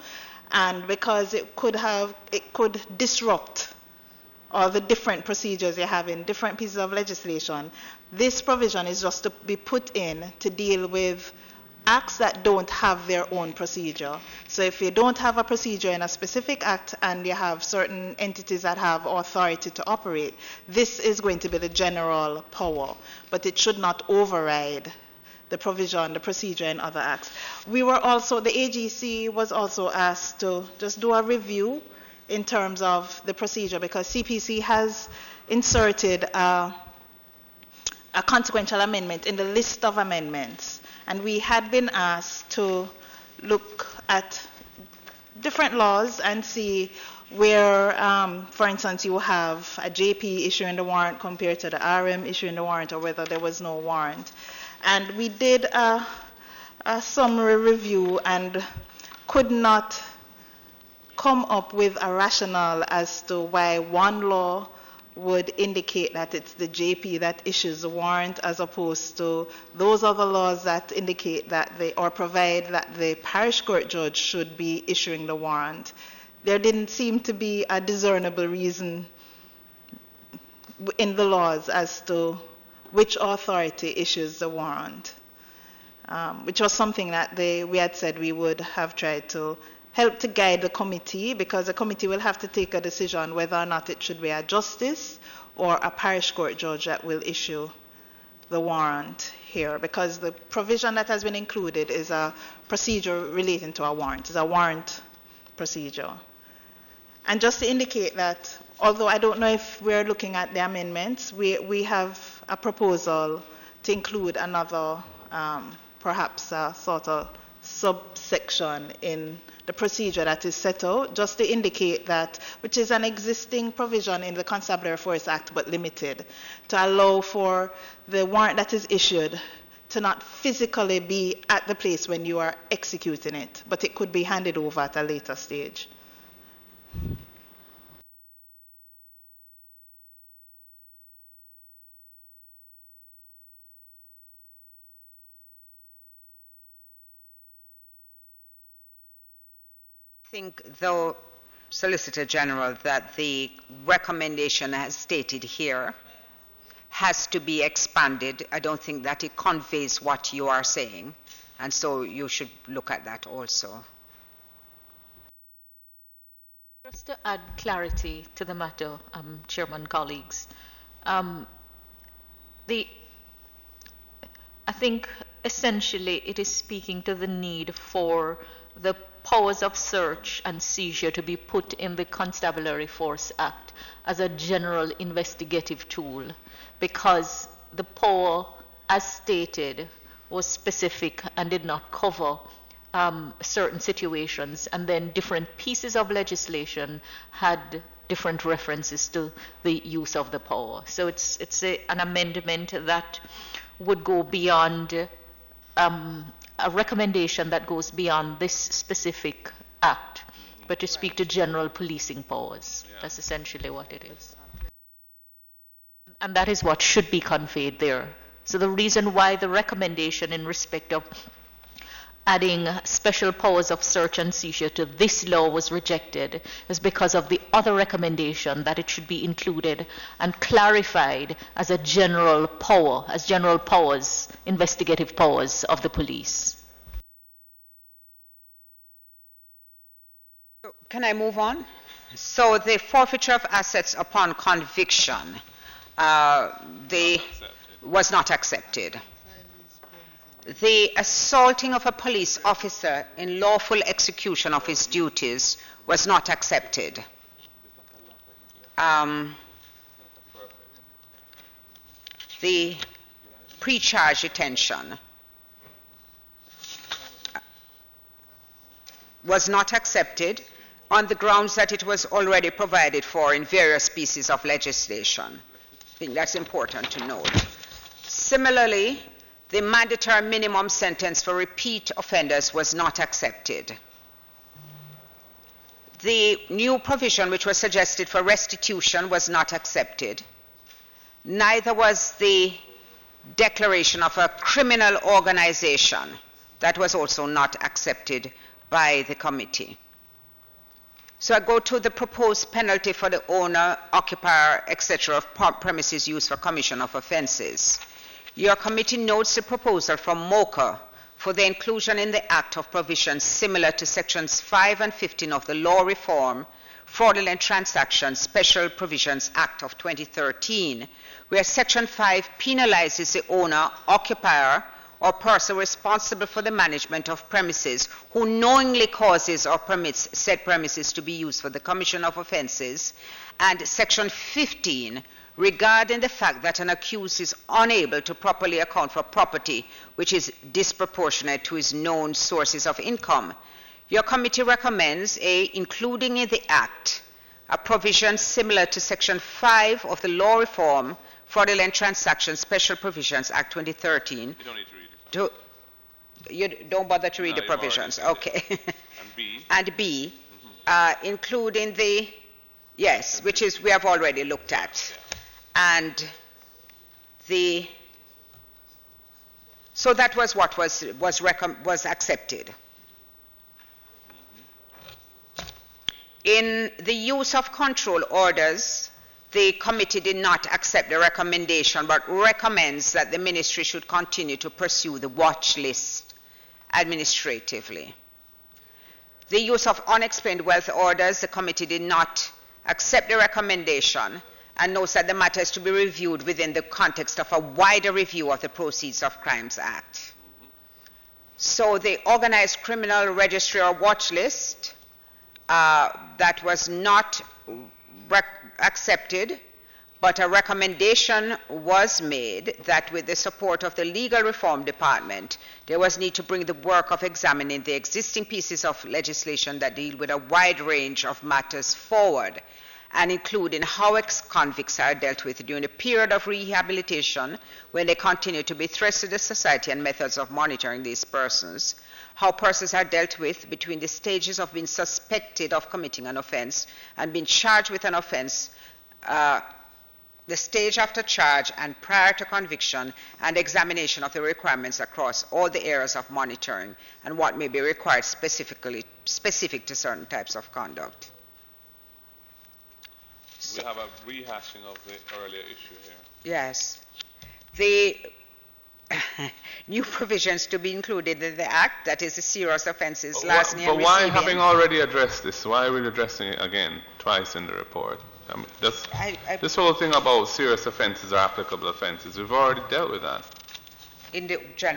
and because it could disrupt all the different procedures you have in different pieces of legislation, this provision is just to be put in to deal with acts that don't have their own procedure. So if you don't have a procedure in a specific act and you have certain entities that have authority to operate, this is going to be the general power, but it should not override the provision, the procedure in other acts. We were also, the AGC was also asked to just do a review in terms of the procedure, because CPC has inserted a consequential amendment in the list of amendments, and we had been asked to look at different laws and see where, for instance, you have a JP issuing the warrant compared to the RM issuing the warrant, or whether there was no warrant. And we did a summary review and could not come up with a rationale as to why one law would indicate that it's the JP that issues the warrant, as opposed to those other laws that indicate that or provide that the parish court judge should be issuing the warrant. There didn't seem to be a discernible reason in the laws as to which authority issues the warrant, which was something that we had said we would have tried to help to guide the committee, because the committee will have to take a decision whether or not it should be a justice or a parish court judge that will issue the warrant here, because the provision that has been included is a procedure relating to a warrant. It's a warrant procedure. And just to indicate that, although I don't know if we're looking at the amendments, we have a proposal to include another, perhaps a sort of subsection in the procedure that is set out, just to indicate that, which is an existing provision in the Constabulary Force Act, but limited, to allow for the warrant that is issued to not physically be at the place when you are executing it, but it could be handed over at a later stage. I think, though, Solicitor General, that the recommendation as stated here has to be expanded. I don't think that it conveys what you are saying, and so you should look at that also. Just to add clarity to the matter, Chairman, colleagues, I think essentially it is speaking to the need for the powers of search and seizure to be put in the Constabulary Force Act as a general investigative tool, because the power, as stated, was specific and did not cover certain situations, and then different pieces of legislation had different references to the use of the power. So it's an amendment that would go beyond a recommendation that goes beyond this specific act, but to speak to general policing powers. Yeah. That's essentially what it is. And that is what should be conveyed there. So the reason why the recommendation in respect of adding special powers of search and seizure to this law was rejected is because of the other recommendation that it should be included and clarified as a general power, as general powers, investigative powers of the police. Can I move on? So the forfeiture of assets upon conviction was not accepted. The assaulting of a police officer in lawful execution of his duties was not accepted. The pre-charge detention was not accepted on the grounds that it was already provided for in various pieces of legislation. I think that's important to note. Similarly, the mandatory minimum sentence for repeat offenders was not accepted. The new provision which was suggested for restitution was not accepted. Neither was the declaration of a criminal organization. That was also not accepted by the committee. So I go to the proposed penalty for the owner, occupier, etc. of premises used for commission of offenses. Your committee notes the proposal from MOCA for the inclusion in the Act of provisions similar to sections 5 and 15 of the Law Reform, Fraudulent Transactions, Special Provisions Act of 2013, where section 5 penalizes the owner, occupier, or person responsible for the management of premises who knowingly causes or permits said premises to be used for the commission of offenses, and section 15 regarding the fact that an accused is unable to properly account for property which is disproportionate to his known sources of income. Your committee recommends including in the Act a provision similar to Section 5 of the Law Reform Fraudulent Transactions Special Provisions Act 2013. You don't need to read it. You don't bother to read the you've already provisions. said it. Okay. And B. And B, including the, yes, which is we have already looked at. And so that was what was accepted. In the use of control orders, the committee did not accept the recommendation, but recommends that the ministry should continue to pursue the watch list administratively. The use of unexplained wealth orders, the committee did not accept the recommendation and notes that the matter is to be reviewed within the context of a wider review of the Proceeds of Crimes Act. So the organized criminal registry or watch list, that was not accepted, but a recommendation was made that with the support of the Legal Reform Department, there was need to bring the work of examining the existing pieces of legislation that deal with a wide range of matters forward, and including how ex-convicts are dealt with during the period of rehabilitation when they continue to be threats to the society and methods of monitoring these persons, how persons are dealt with between the stages of being suspected of committing an offense and being charged with an offense, the stage after charge and prior to conviction, and examination of the requirements across all the areas of monitoring and what may be required specific to certain types of conduct. We have a rehashing of the earlier issue here. Yes. The new provisions to be included in the Act, that is the serious offenses, larceny and But why, receiving. having already addressed this, why are we addressing it again twice in the report? I mean, this whole thing about serious offenses or applicable offenses, we've already dealt with that.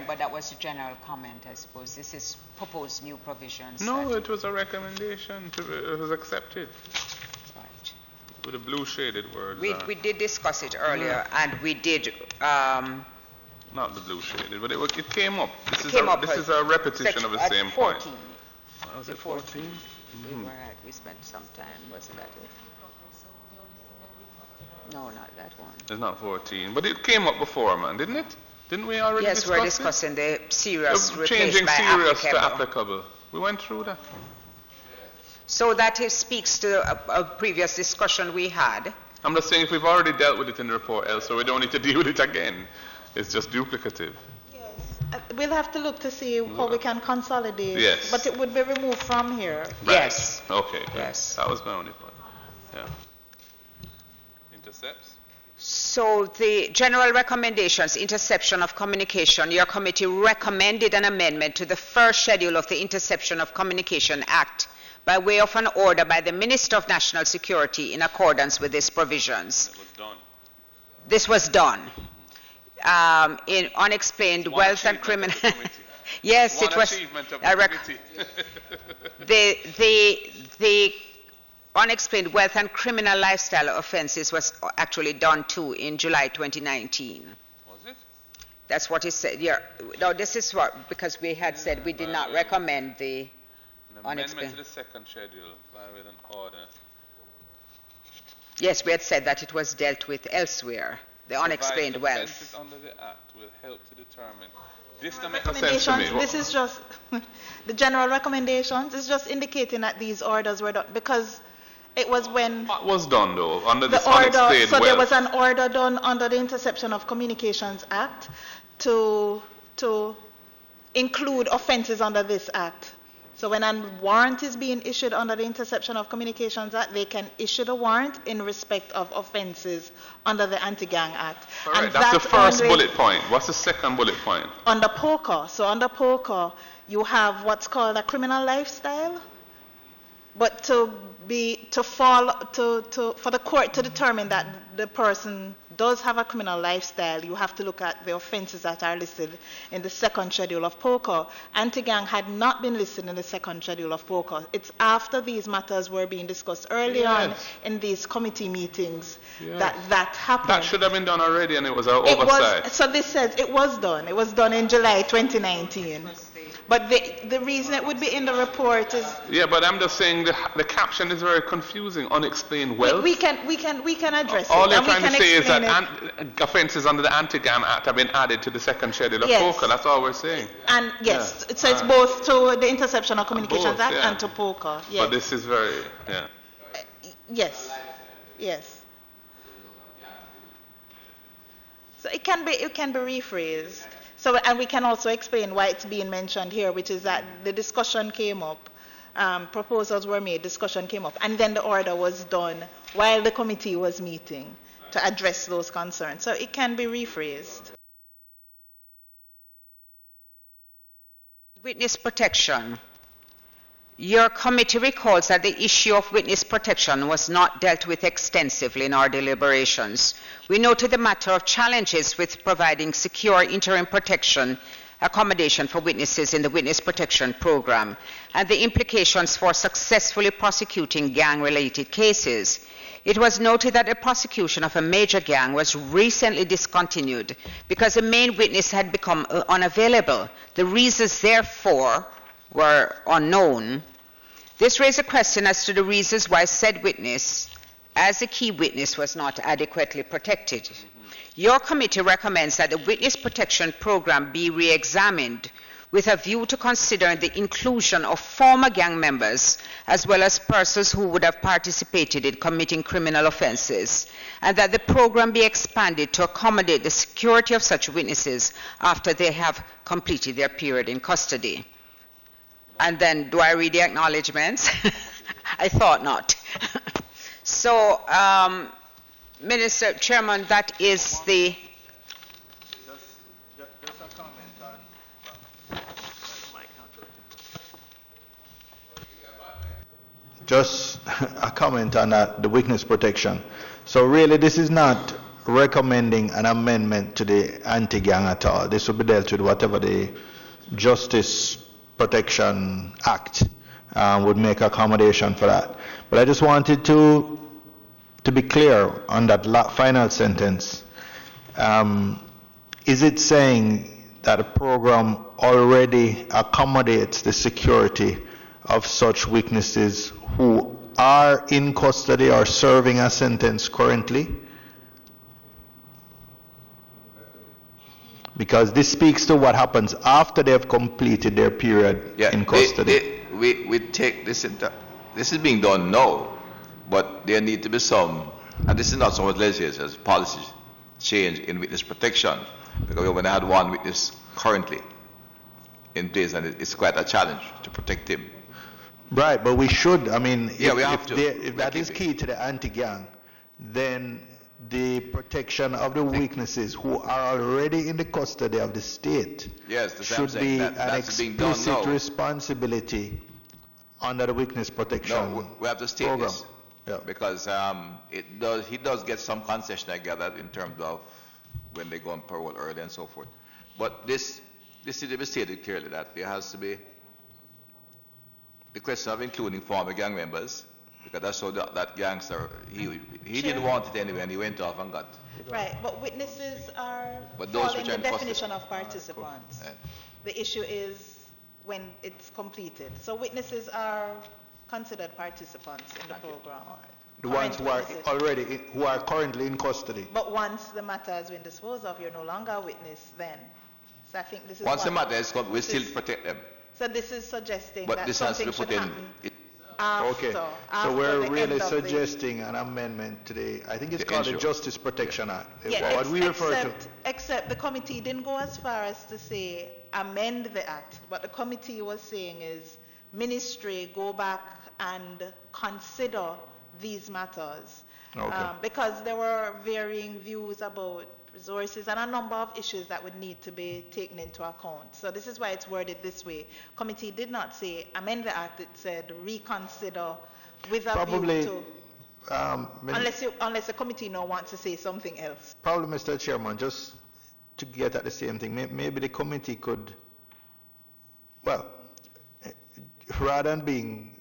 But that was a general comment, I suppose. This is proposed new provisions. No, it was a recommendation. It was accepted. Right. With the blue shaded words. We did discuss it earlier, and we did. Not the blue shaded, but it came up. This is a repetition of the same 14. point. Was it 14? We were right. We spent some time. Wasn't that it? No, not that one. It's not 14, but it came up before, man, didn't it? Didn't we already discuss it? Yes, we're discussing the serious Changing replaced by serious to applicable. applicable. We went through that. So that speaks to a previous discussion we had. I'm just saying if we've already dealt with it in the report, so we don't need to deal with it again. It's just duplicative. Yes. We'll have to look to see how we can consolidate. Yes. But it would be removed from here. Right. Yes. Okay. Yes. That was my only point. Yeah. Intercepts? So the general recommendations, interception of communication, your committee recommended an amendment to the first schedule of the Interception of Communication Act by way of an order by the Minister of National Security in accordance with these provisions. It was done. This was done. In unexplained wealth and criminal. Yes, it was. Achievement of the committee. The unexplained wealth and criminal lifestyle offenses was actually done too in July 2019. Was it? That's what it said. Yeah. No, this is what, because we had said we did not recommend the An amendment to the second schedule with an order. Yes, we had said that it was dealt with elsewhere, the unexplained wealth. Offenses under the Act will help to determine. This doesn't make no sense to me. This is just the general recommendations. It's just indicating that these orders were done because it was when What was done though under the this order. unexplained So there wealth? was an order done under the Interception of Communications Act to include offences under this act. So when a warrant is being issued under the Interception of Communications Act, they can issue the warrant in respect of offences under the Anti-Gang Act. Correct. And That's the first only bullet point. What's the second bullet point? under POCA. So under POCA, you have what's called a criminal lifestyle. But for the court to determine that the person does have a criminal lifestyle, you have to look at the offences that are listed in the second schedule of POCA. Anti-gang had not been listed in the second schedule of POCA. It's after these matters were being discussed early on in these committee meetings that happened. That should have been done already, and it was an oversight. So this says it was done. It was done in July 2019. But the reason it would be in the report is Yeah, but I'm just saying the caption is very confusing, unexplained wealth. we can address it. All they're and we trying to can say is that explain offences under the Anti-GAM Act have been added to the second schedule of Yes. POCA. That's all we're saying. And yes, Yeah. so it's both to the Interception of Communications Both, Act yeah. and to POCA. Yes. But this is very, yeah. Yes. Yes. So it can be rephrased. So, and we can also explain why it's being mentioned here, which is that the discussion came up, proposals were made, discussion came up, and then the order was done while the committee was meeting to address those concerns. So it can be rephrased. Witness protection. Your committee recalls that the issue of witness protection was not dealt with extensively in our deliberations. We noted the matter of challenges with providing secure interim protection accommodation for witnesses in the witness protection program and the implications for successfully prosecuting gang-related cases. It was noted that the prosecution of a major gang was recently discontinued because the main witness had become unavailable. The reasons, therefore, were unknown. This raised a question as to the reasons why said witness, as a key witness, was not adequately protected. Your committee recommends that the witness protection program be re-examined with a view to considering the inclusion of former gang members as well as persons who would have participated in committing criminal offenses, and that the program be expanded to accommodate the security of such witnesses after they have completed their period in custody. And then, do I read the acknowledgements? I thought not. So, Minister Chairman, that is the... Just a comment on that, the witness protection. So really, this is not recommending an amendment to the anti-gang at all. This will be dealt with whatever the Justice Protection Act would make accommodation for that. But I just wanted to be clear on that final sentence. Is it saying that the program already accommodates the security of such witnesses who are in custody or serving a sentence currently? Because this speaks to what happens after they have completed their period in custody. We take this into, this is being done now, but there need to be some, and this is not so much legislation as policy change in witness protection, because we only had one witness currently in place, and it's quite a challenge to protect him. Right, but we should, I mean, Yeah, we have to. if that is key to the anti-gang, then the protection of the witnesses who are already in the custody of the state Yes, that's what I'm should saying. be an That's being done explicit now. responsibility under the witness protection No, we have to state program. this, Yeah. because he does get some concession, I gather, in terms of when they go on parole early and so forth. But this is to be stated clearly that there has to be the question of including former gang members, because that's how that gangster, he didn't want it anyway, and he went off and got. Right, but witnesses are But those fall in which are the in definition of participants. Yeah. The issue is when it's completed. So witnesses are considered participants in the program. The ones who are Current witnesses. who are currently in custody. But once the matter has been disposed of, you're no longer a witness then. So I think this is Once the what- matter is come, we still protect them, So this is suggesting but that this has to something be should put in. happen after. Okay, so after we're the really end of the- suggesting an amendment to the, I think it's The called the intro. Justice Protection Act. Yeah, What we refer to. except the committee didn't go as far as to say amend the act. What the committee was saying is ministry go back and consider these matters. Okay. Because there were varying views about resources and a number of issues that would need to be taken into account. So this is why it's worded this way. Committee did not say amend the act, it said reconsider with a Probably, view to, unless the committee now wants to say something else. Probably, Mr. Chairman, just to get at the same thing, maybe the committee could, well, rather than being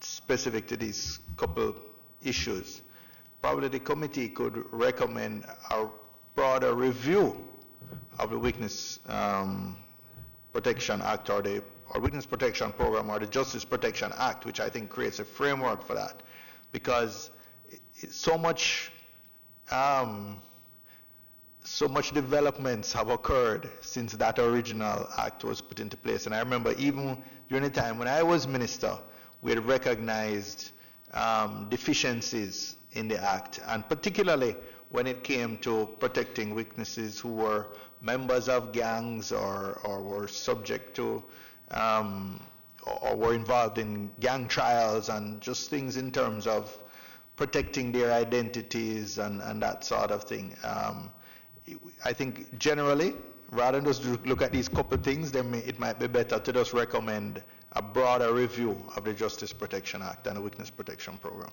specific to these couple issues, probably the committee could recommend a broader review of the Witness Protection Act or or Witness Protection Program or the Justice Protection Act, which I think creates a framework for that, because so much developments have occurred since that original act was put into place. And I remember even during the time when I was minister, we had recognized deficiencies in the act, and particularly when it came to protecting witnesses who were members of gangs or were subject to or were involved in gang trials, and just things in terms of protecting their identities and that sort of thing. I think generally, rather than just look at these couple of things, it might be better to just recommend a broader review of the Justice Protection Act and the Witness Protection Program.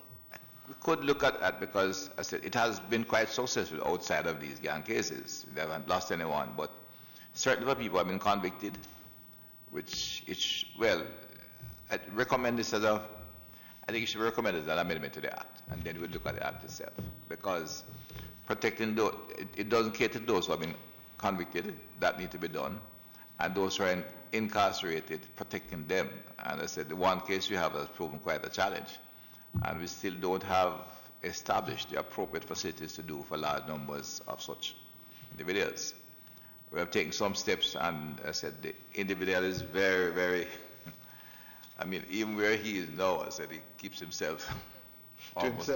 We could look at that because, I said, it has been quite successful outside of these gang cases. They haven't lost anyone, but certain people have been convicted, which well, I recommend this as I think you should recommend it as an amendment to the Act, and then we'll look at the Act itself, because protecting those, it doesn't cater to those who have been convicted, that need to be done, and those who are incarcerated, protecting them. And I said, the one case we have has proven quite a challenge, and we still don't have established the appropriate facilities to do for large numbers of such individuals. We have taken some steps, and I said, the individual is very, very, I mean, even where he is now, I said, he keeps himself almost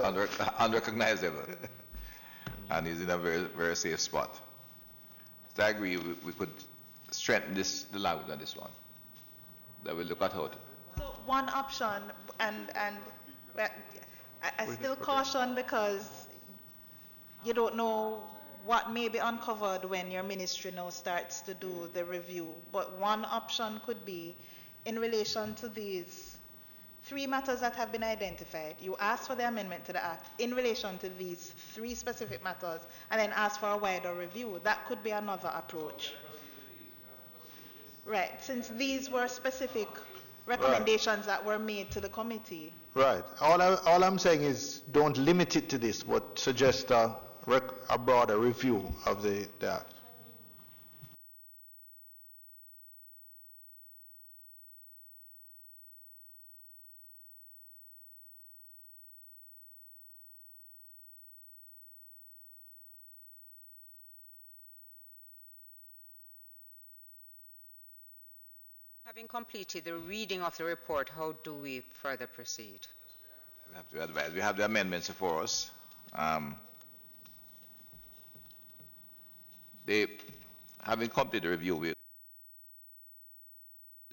unrecognizable. And he's in a very, very safe spot. So I agree, we could strengthen the language on this one. That we'll look at how to. So one option, and well, I still caution, because you don't know what may be uncovered when your ministry now starts to do the review. But one option could be, in relation to these 3 matters that have been identified, you ask for the amendment to the Act in relation to these 3 specific matters, and then ask for a wider review. That could be another approach. Right, since these were specific recommendations that were made to the committee. Right. All I'm saying is don't limit it to this, but suggest a broader review of the Act. Having completed the reading of the report, how do we further proceed? We have to advise. We have the amendments before us. Having completed the review, we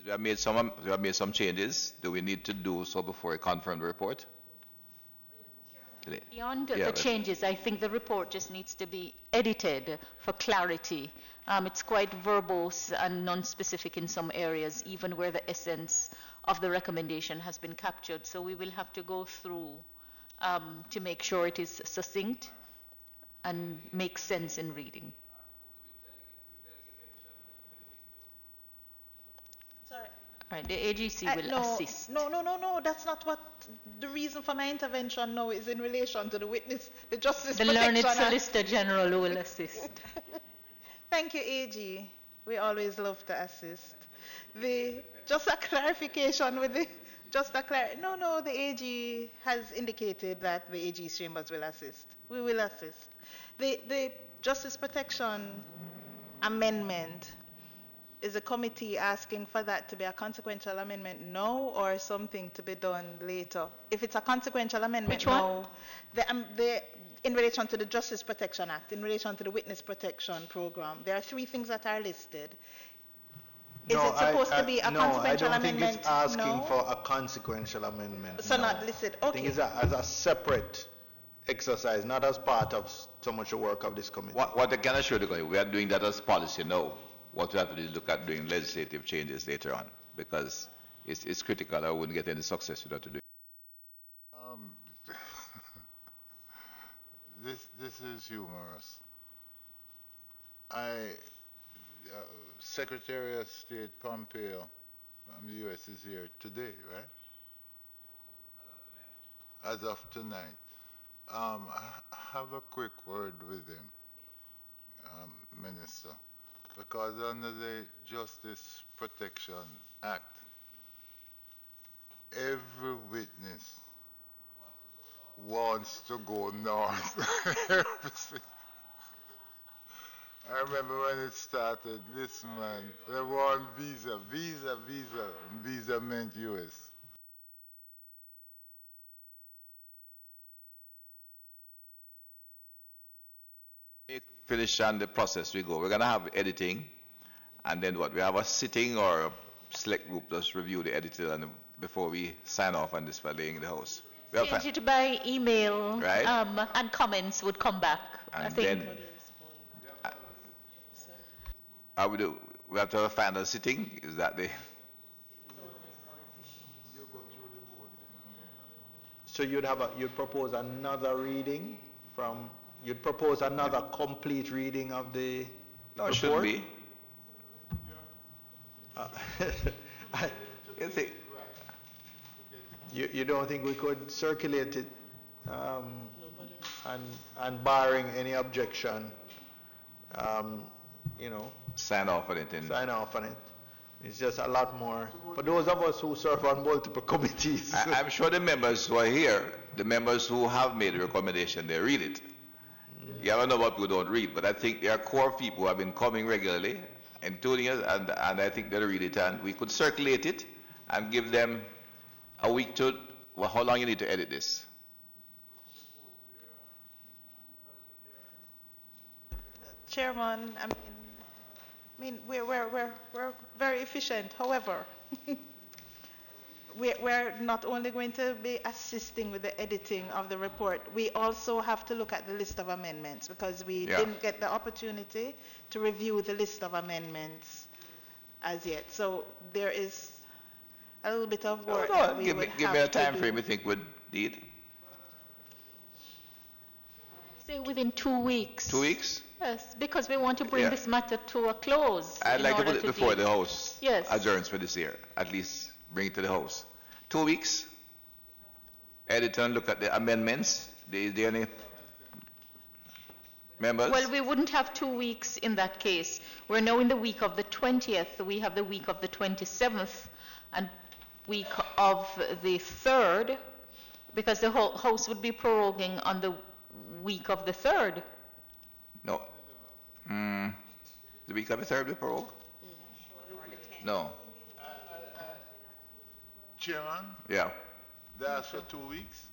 have made some changes. Do we need to do so before I confirm the report? Beyond the changes, I think the report just needs to be edited for clarity. It's quite verbose and non-specific in some areas, even where the essence of the recommendation has been captured. So we will have to go through to make sure it is succinct and makes sense in reading. Sorry. Right, the AGC will assist. No, that's not what the reason for my intervention now is in relation to the Justice The Protection learned Act. Solicitor General who will assist. Thank you, AG. We always love to assist. Just a clarification with the, the AG has indicated that the AG's chambers will assist. We will assist. The Justice Protection Amendment, is the committee asking for that to be a consequential amendment now, or something to be done later? If it's a consequential amendment Which one? now, in relation to the Justice Protection Act, in relation to the Witness Protection Program, there are 3 things that are listed. Is it supposed to be a consequential amendment? No, I don't think it's asking for a consequential amendment. So not listed, okay. I think it's as a separate exercise, not as part of so much the work of this committee. What I can assure the committee, we are doing that as policy now. What we have to do is look at doing legislative changes later on, because it's critical. I wouldn't get any success without doing it. This is humorous. Secretary of State Pompeo from the U.S. is here today, right? As of tonight. I have a quick word with him, Minister. because under the Justice Protection Act, every witness wants to go north. I remember when it started, listen man, they want visa, and visa meant US. Finish on the process we go. We're gonna have editing, and then what? We have a sitting or a select group just review the editing and before we sign off on this for laying the house. We have Change it by email, Right. and comments would come back. I and think. then we have to have a final sitting. Is that the So you'd propose another reading you'd propose another complete reading of the no? It report? should be. You think? You don't think we could circulate it, and barring any objection, Sign off on it. sign off on it? It's just a lot more. For those of us who serve on multiple committees. I'm sure the members who are here, the members who have made the recommendation, they read it. You never know what people don't read, but I think there are core people who have been coming regularly, including us, and I think they'll read it, and we could circulate it and give them a week to, well, how long you need to edit this? Chairman, I mean, we're very efficient. However, we're not only going to be assisting with the editing of the report, we also have to look at the list of amendments because we didn't get the opportunity to review the list of amendments as yet. So there is a little bit of work. that we Give would me have a to time do. frame you think would need. Say within 2 weeks. 2 weeks? Yes, because we want to bring Yeah. this matter to a close. I'd in like to order put it before deal- the House Yes. adjourns for this year. At least bring it to the House. 2 weeks. Edit and look at the amendments. Is there any members? Well, we wouldn't have 2 weeks in that case. We're now in the week of the 20th. We have the week of the 27th and week of the 3rd, because the whole House would be proroguing on the week of the 3rd. No. The week of the 3rd we prorogue? No. Chairman, Yeah. that's for 2 weeks.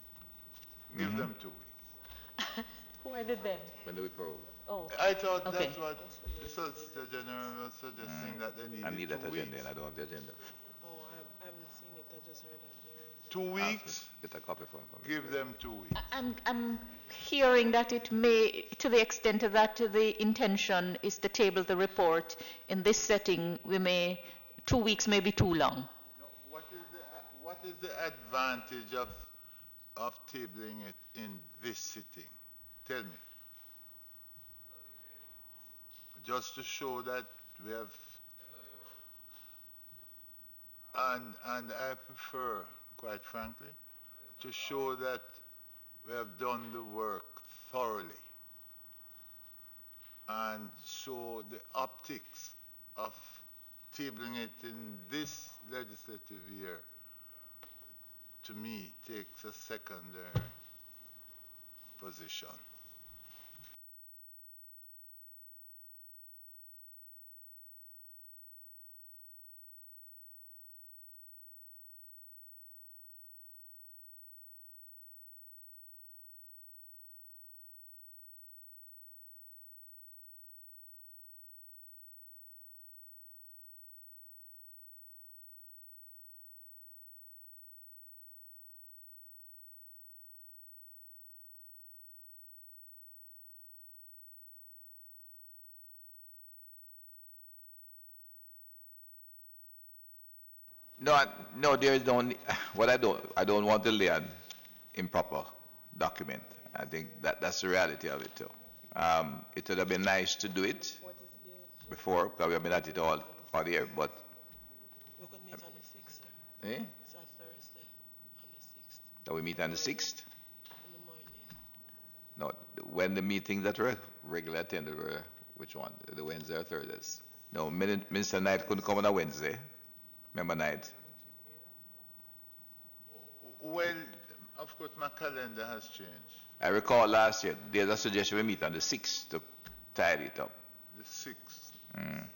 Give them 2 weeks. Who are the then? When do we prorogue? Oh. I thought Okay. that's what the Solicitor General was suggesting, that they needed I need that 2 agenda weeks. and I don't have the agenda. Oh, I haven't seen it, I just heard that there is. 2 weeks, Get a copy from give them 2 weeks. I'm hearing that it may, to the extent that the intention is to table the report in this setting, 2 weeks may be too long. What is the advantage of tabling it in this sitting? Tell me. Just to show that we have, and I prefer, quite frankly, to show that we have done the work thoroughly. And so the optics of tabling it in this legislative year, to me, takes a secondary position. No, there is no, what I don't want to lay an improper document. I think that's the reality of it too. It would have been nice to do it before, because we have been at it all year, but, We could meet on the 6th, sir. eh? It's a Thursday, on the 6th, That we meet on the 6th? in the morning. No, when the meetings that were regularly attended were, which one? The Wednesday or Thursdays? No, Minister Knight couldn't come on a Wednesday. Member Knight. Well, of course, my calendar has changed. I recall last year, there's a suggestion we meet on the 6th to tidy it up. The 6th. Mm.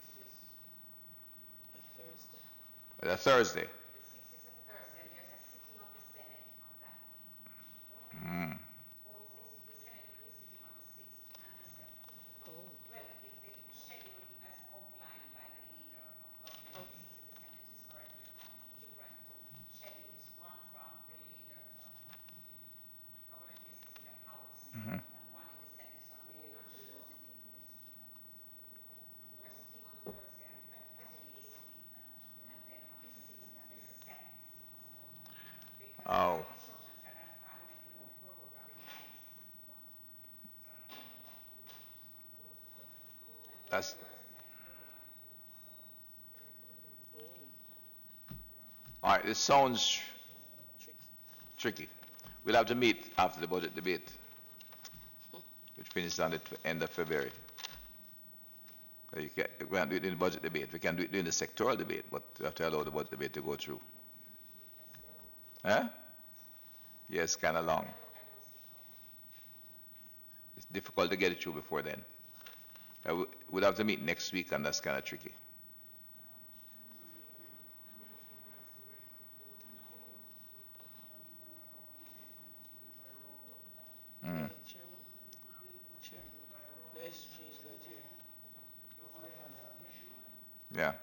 A Thursday. It's a Thursday. The 6th is a Thursday, and there's a sitting of the Senate on that day. Mm. Both the Senate will be sitting on the 6th and the 7th. Oh. Well, if the schedule as outlined by the leader of government cases in the Senate is correct, we have two different schedules, one from the leader of government cases in the House Mhm. and one in the Senate, so I'm really not sure. We're sitting on Thursday at 12:30 this week, and then on the 6th and the 7th. Because Oh. the instructions that are Parliament will prorogue are the 9th. That's, all right, this sounds tricky. We'll have to meet after the budget debate, which finishes on the end of February. We can't do it in the budget debate. We can do it during the sectoral debate, but we have to allow the budget debate to go through. Huh? Yes, kind of long. It's difficult to get it through before then. We'll have to meet next week, and that's kind of tricky. Mm. Chairman? Chair? The SG is not here. Yeah.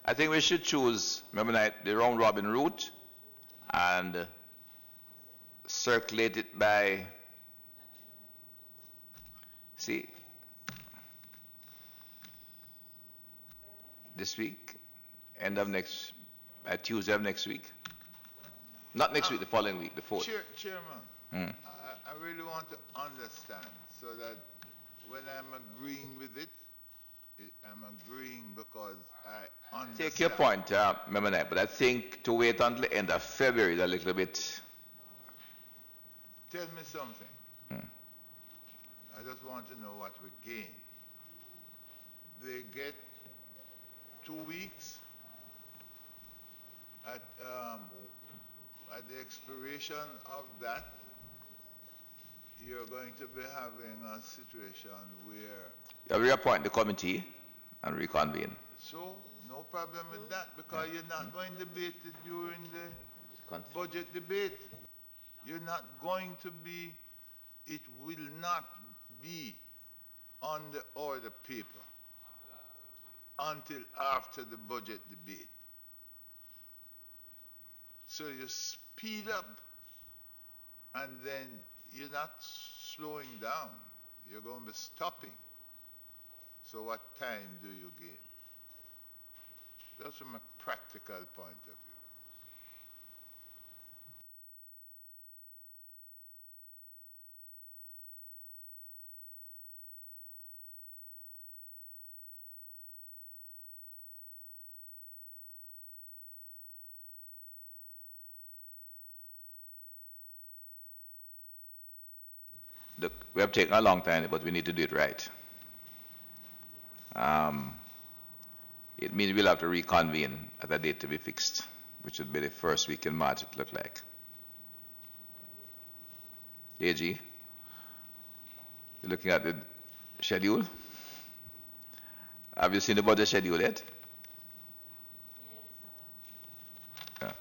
I think we should choose, remember the round robin route and circulate it by, see, this week, end of next, Tuesday of next week. Not next week, the following week, the 4th. Chairman, Mm. I really want to understand so that when I'm agreeing with it, I'm agreeing because I understand. Take your point, Member Knight, but I think to wait until the end of February is a little bit. Tell me something. Mm. I just want to know what we gain. They get 2 weeks at the expiration of that. You're going to be having a situation where. You reappoint the committee and reconvene. So, no problem with that because you're not going to debate it during the budget debate. You're not going to be, it will not be on the order paper until after the budget debate. So you speed up and then you're not slowing down. You're going to be stopping. So what time do you gain? That's from a practical point of view. Look, we have taken a long time, but we need to do it right. It means we'll have to reconvene at a date to be fixed, which would be the first week in March, it looked like. AG, you're looking at the schedule? Have you seen the budget schedule yet? Yeah.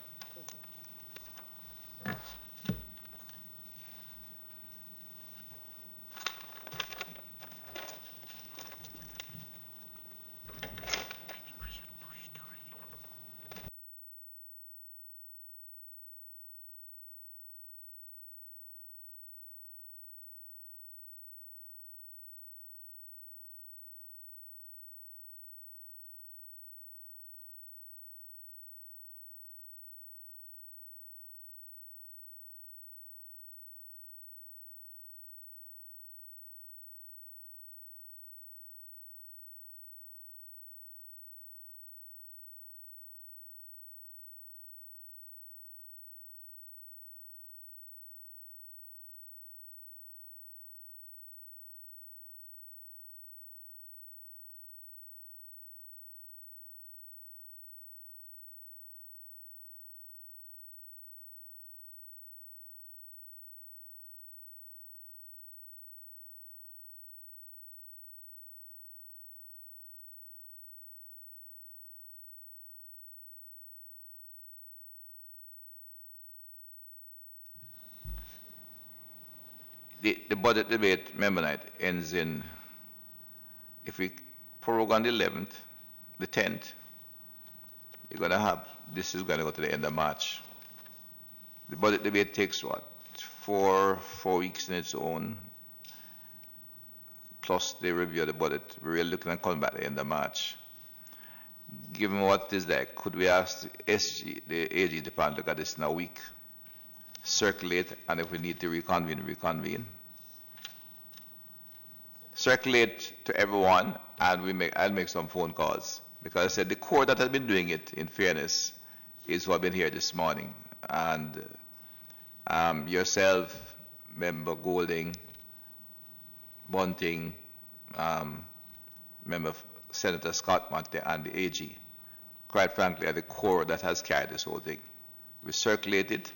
the budget debate, member night, ends in, if we prorogue on the 11th, the 10th, you're going to have, this is going to go to the end of March. The budget debate takes what? Four weeks in its own, plus the review of the budget. We're really looking at coming back at the end of March. Given what is there, could we ask the AG department to look at this in a week, circulate, and if we need to reconvene? Circulate to everyone, and I'll make some phone calls. Because I said the core that has been doing it, in fairness, is what I've been here this morning. And yourself, Member Golding, Bunting, Member Senator Scott Monte, and the AG, quite frankly, are the core that has carried this whole thing. We circulated,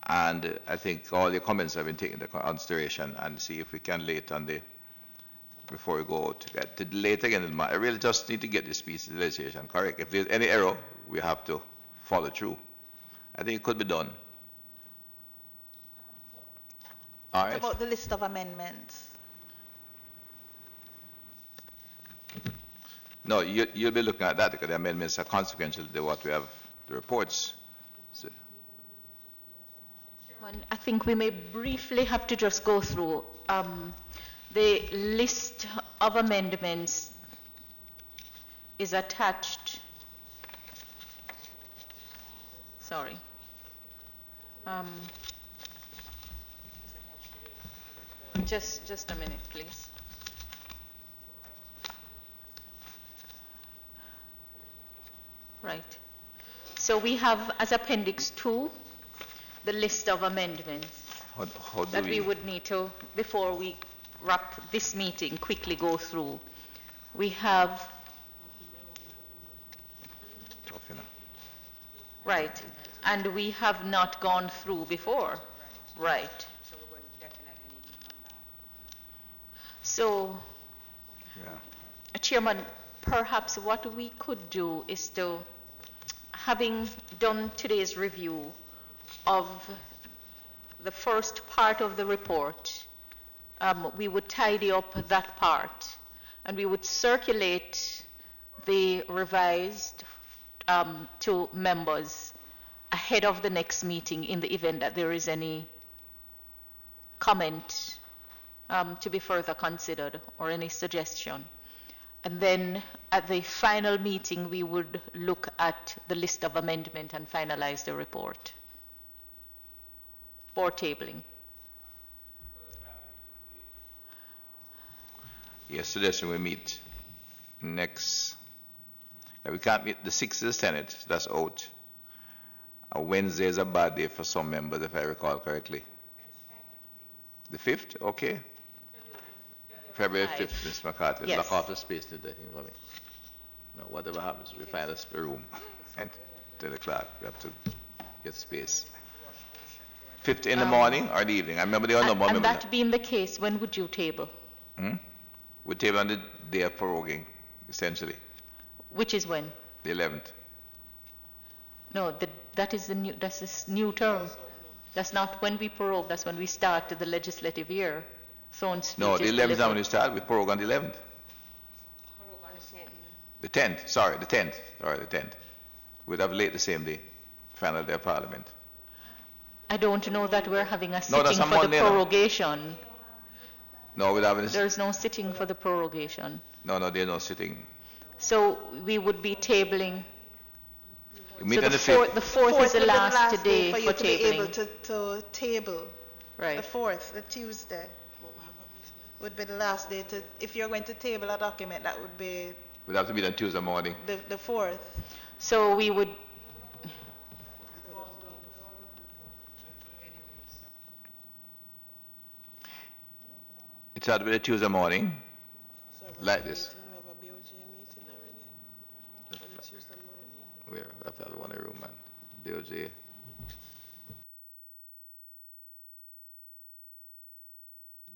and I think all your comments have been taken into consideration, and see if we can late on the, before we go out, to late again. I really just need to get this piece of legislation correct. If there's any error, we have to follow through. I think it could be done. All right. About the list of amendments. No, you'll be looking at that because the amendments are consequential to what we have, the reports. So. I think we may briefly have to just go through the list of amendments is attached. Sorry. Just a minute, please. Right. So we have as Appendix 2 the list of amendments that we would need to, before we wrap this meeting, quickly go through. We have, tough, you know. Right, and we have not gone through before, right. So we're going to definitely need to come back. So, Yeah. Chairman, perhaps what we could do is to, having done today's review of the first part of the report, we would tidy up that part and we would circulate the revised to members ahead of the next meeting in the event that there is any comment to be further considered or any suggestion. And then at the final meeting, we would look at the list of amendment and finalize the report for tabling. Yes, suggestion we meet next. We can't meet the 6th is Senate, so that's out. Wednesday is a bad day for some members, if I recall correctly. The 5th, okay. February 5th, Ms. McCarthy. Yes. Lock off the space today for me. No, whatever happens, we find a room. And 10 o'clock, we have to get space. 5th in the morning or the evening? I remember there were no more And members. that being the case, when would you table? We table on the day of proroguing, essentially, Which is when? the 11th. No, that's this new term. That's not when we prorogue, that's when we start the legislative year. So on speech No, the is 11th is when we delivered. start, we prorogue on the 11th. The 10th, sorry, the 10th. Sorry, the 10th. We'd have late the same day, final day of Parliament. I don't know that we're having a No, sitting that's on for the Monday, no. prorogation. No, we'd have, There's no sitting for the prorogation. no, there's no sitting. So we would be tabling. We meet So on the the 5th. the fourth is would the be last day for for you to be able tabling. to table. Right. The 4th, the Tuesday, would be the last day to, if you're going to table a document, that would be We'd have to meet on Tuesday morning. the 4th. So we would, It's had to be a Tuesday morning, like this. We have a BOJ meeting already on Tuesday morning. Where? We have to have one in a room, man. DOJ.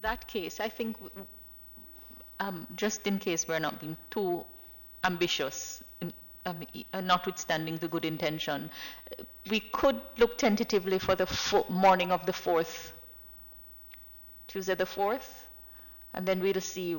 that case, I think, just in case we're not being too ambitious, notwithstanding the good intention, we could look tentatively for the morning of the 4th Tuesday the 4th, and then we'll see.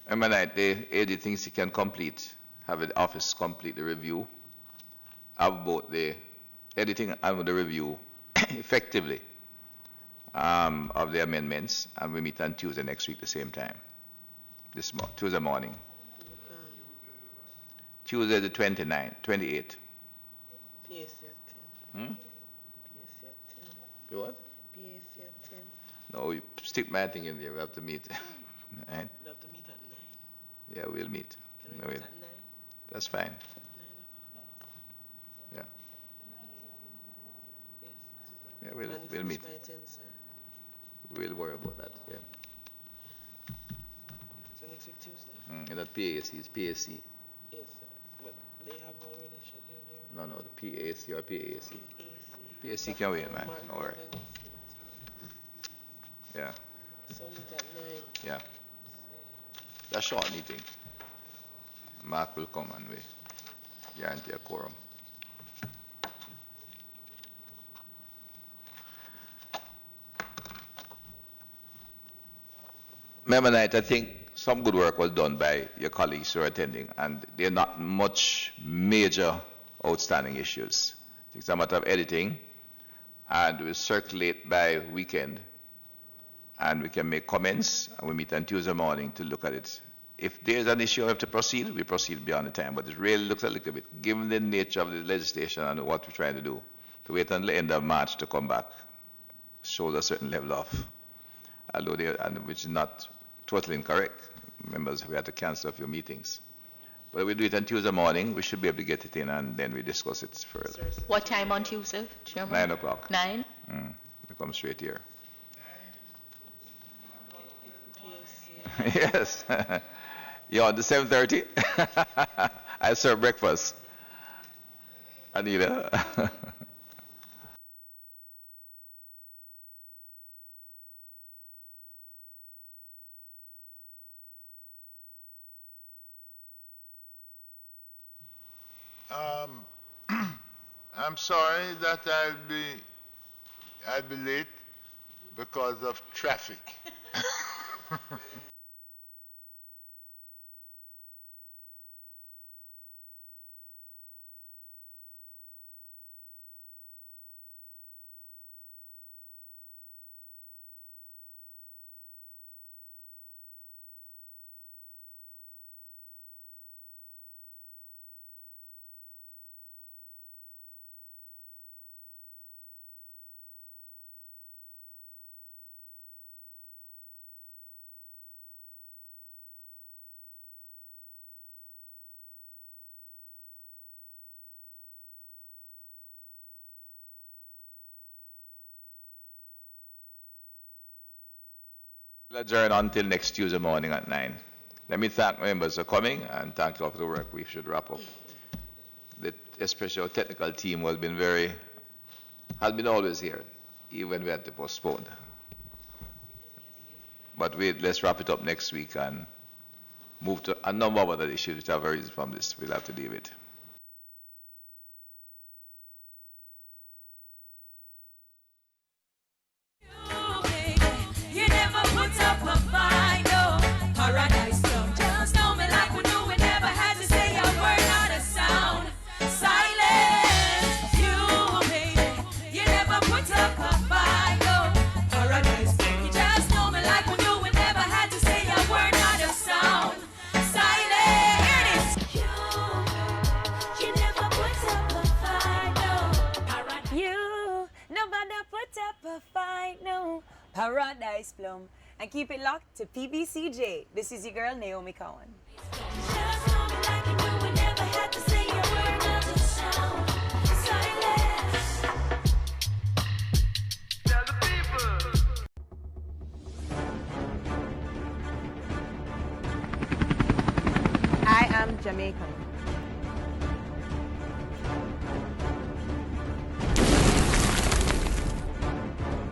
The things you can complete, have the office complete the review, have both the editing and the review effectively of the amendments, and we meet on Tuesday next week the same time, Tuesday morning. Tuesday the 28th. PAC at 10. Hmm? PAC at 10. You what? PAC at 10. No, you stick my thing in there, we have to meet. Right? We'll have to meet at 9. Yeah, we'll meet. Can we No, meet we'll- at 9? That's fine. 9 o'clock. Yeah, Yes. yeah, And we'll finish meet. by 10, sir. We'll worry about that. Yeah. So next week Tuesday? And that PAC is PAC. Yes, sir. But they have already scheduled there. No, the PAC or PAC. PAC. PAC can wait, man. Martin Don't worry. Evans. Yeah, So meet at 9. yeah. That's short meeting. Mark will come and we guarantee a quorum. Member Knight, I think some good work was done by your colleagues who are attending, and there are not much major outstanding issues. It's a matter of editing, and we'll circulate by weekend, and we can make comments, and we meet on Tuesday morning to look at it. If there's an issue we have to proceed, we proceed beyond the time, but it really looks a little bit, given the nature of the legislation and what we're trying to do, to wait until the end of March to come back shows a certain level of, although and which is not totally incorrect. Members, we had to cancel a few meetings. But we do it on Tuesday morning, we should be able to get it in, and then we discuss it further. What time on Tuesday, Chairman? 9 o'clock. 9? We come straight here. PAC. Yes. You're on the 7:30? I serve breakfast. Anita. I'm sorry that I'll be late because of traffic. We'll adjourn until next Tuesday morning at 9. Let me thank members for coming and thank you for the work. We should wrap up. Especially our technical team has been always here, even when we had to postpone. But let's wrap it up next week and move to a number of other issues which have arisen from this we'll have to deal with. nobody put up a fight, no. Paradise Plum. And keep it locked to PBCJ. This is your girl, Naomi Cowan. I am Jamaican.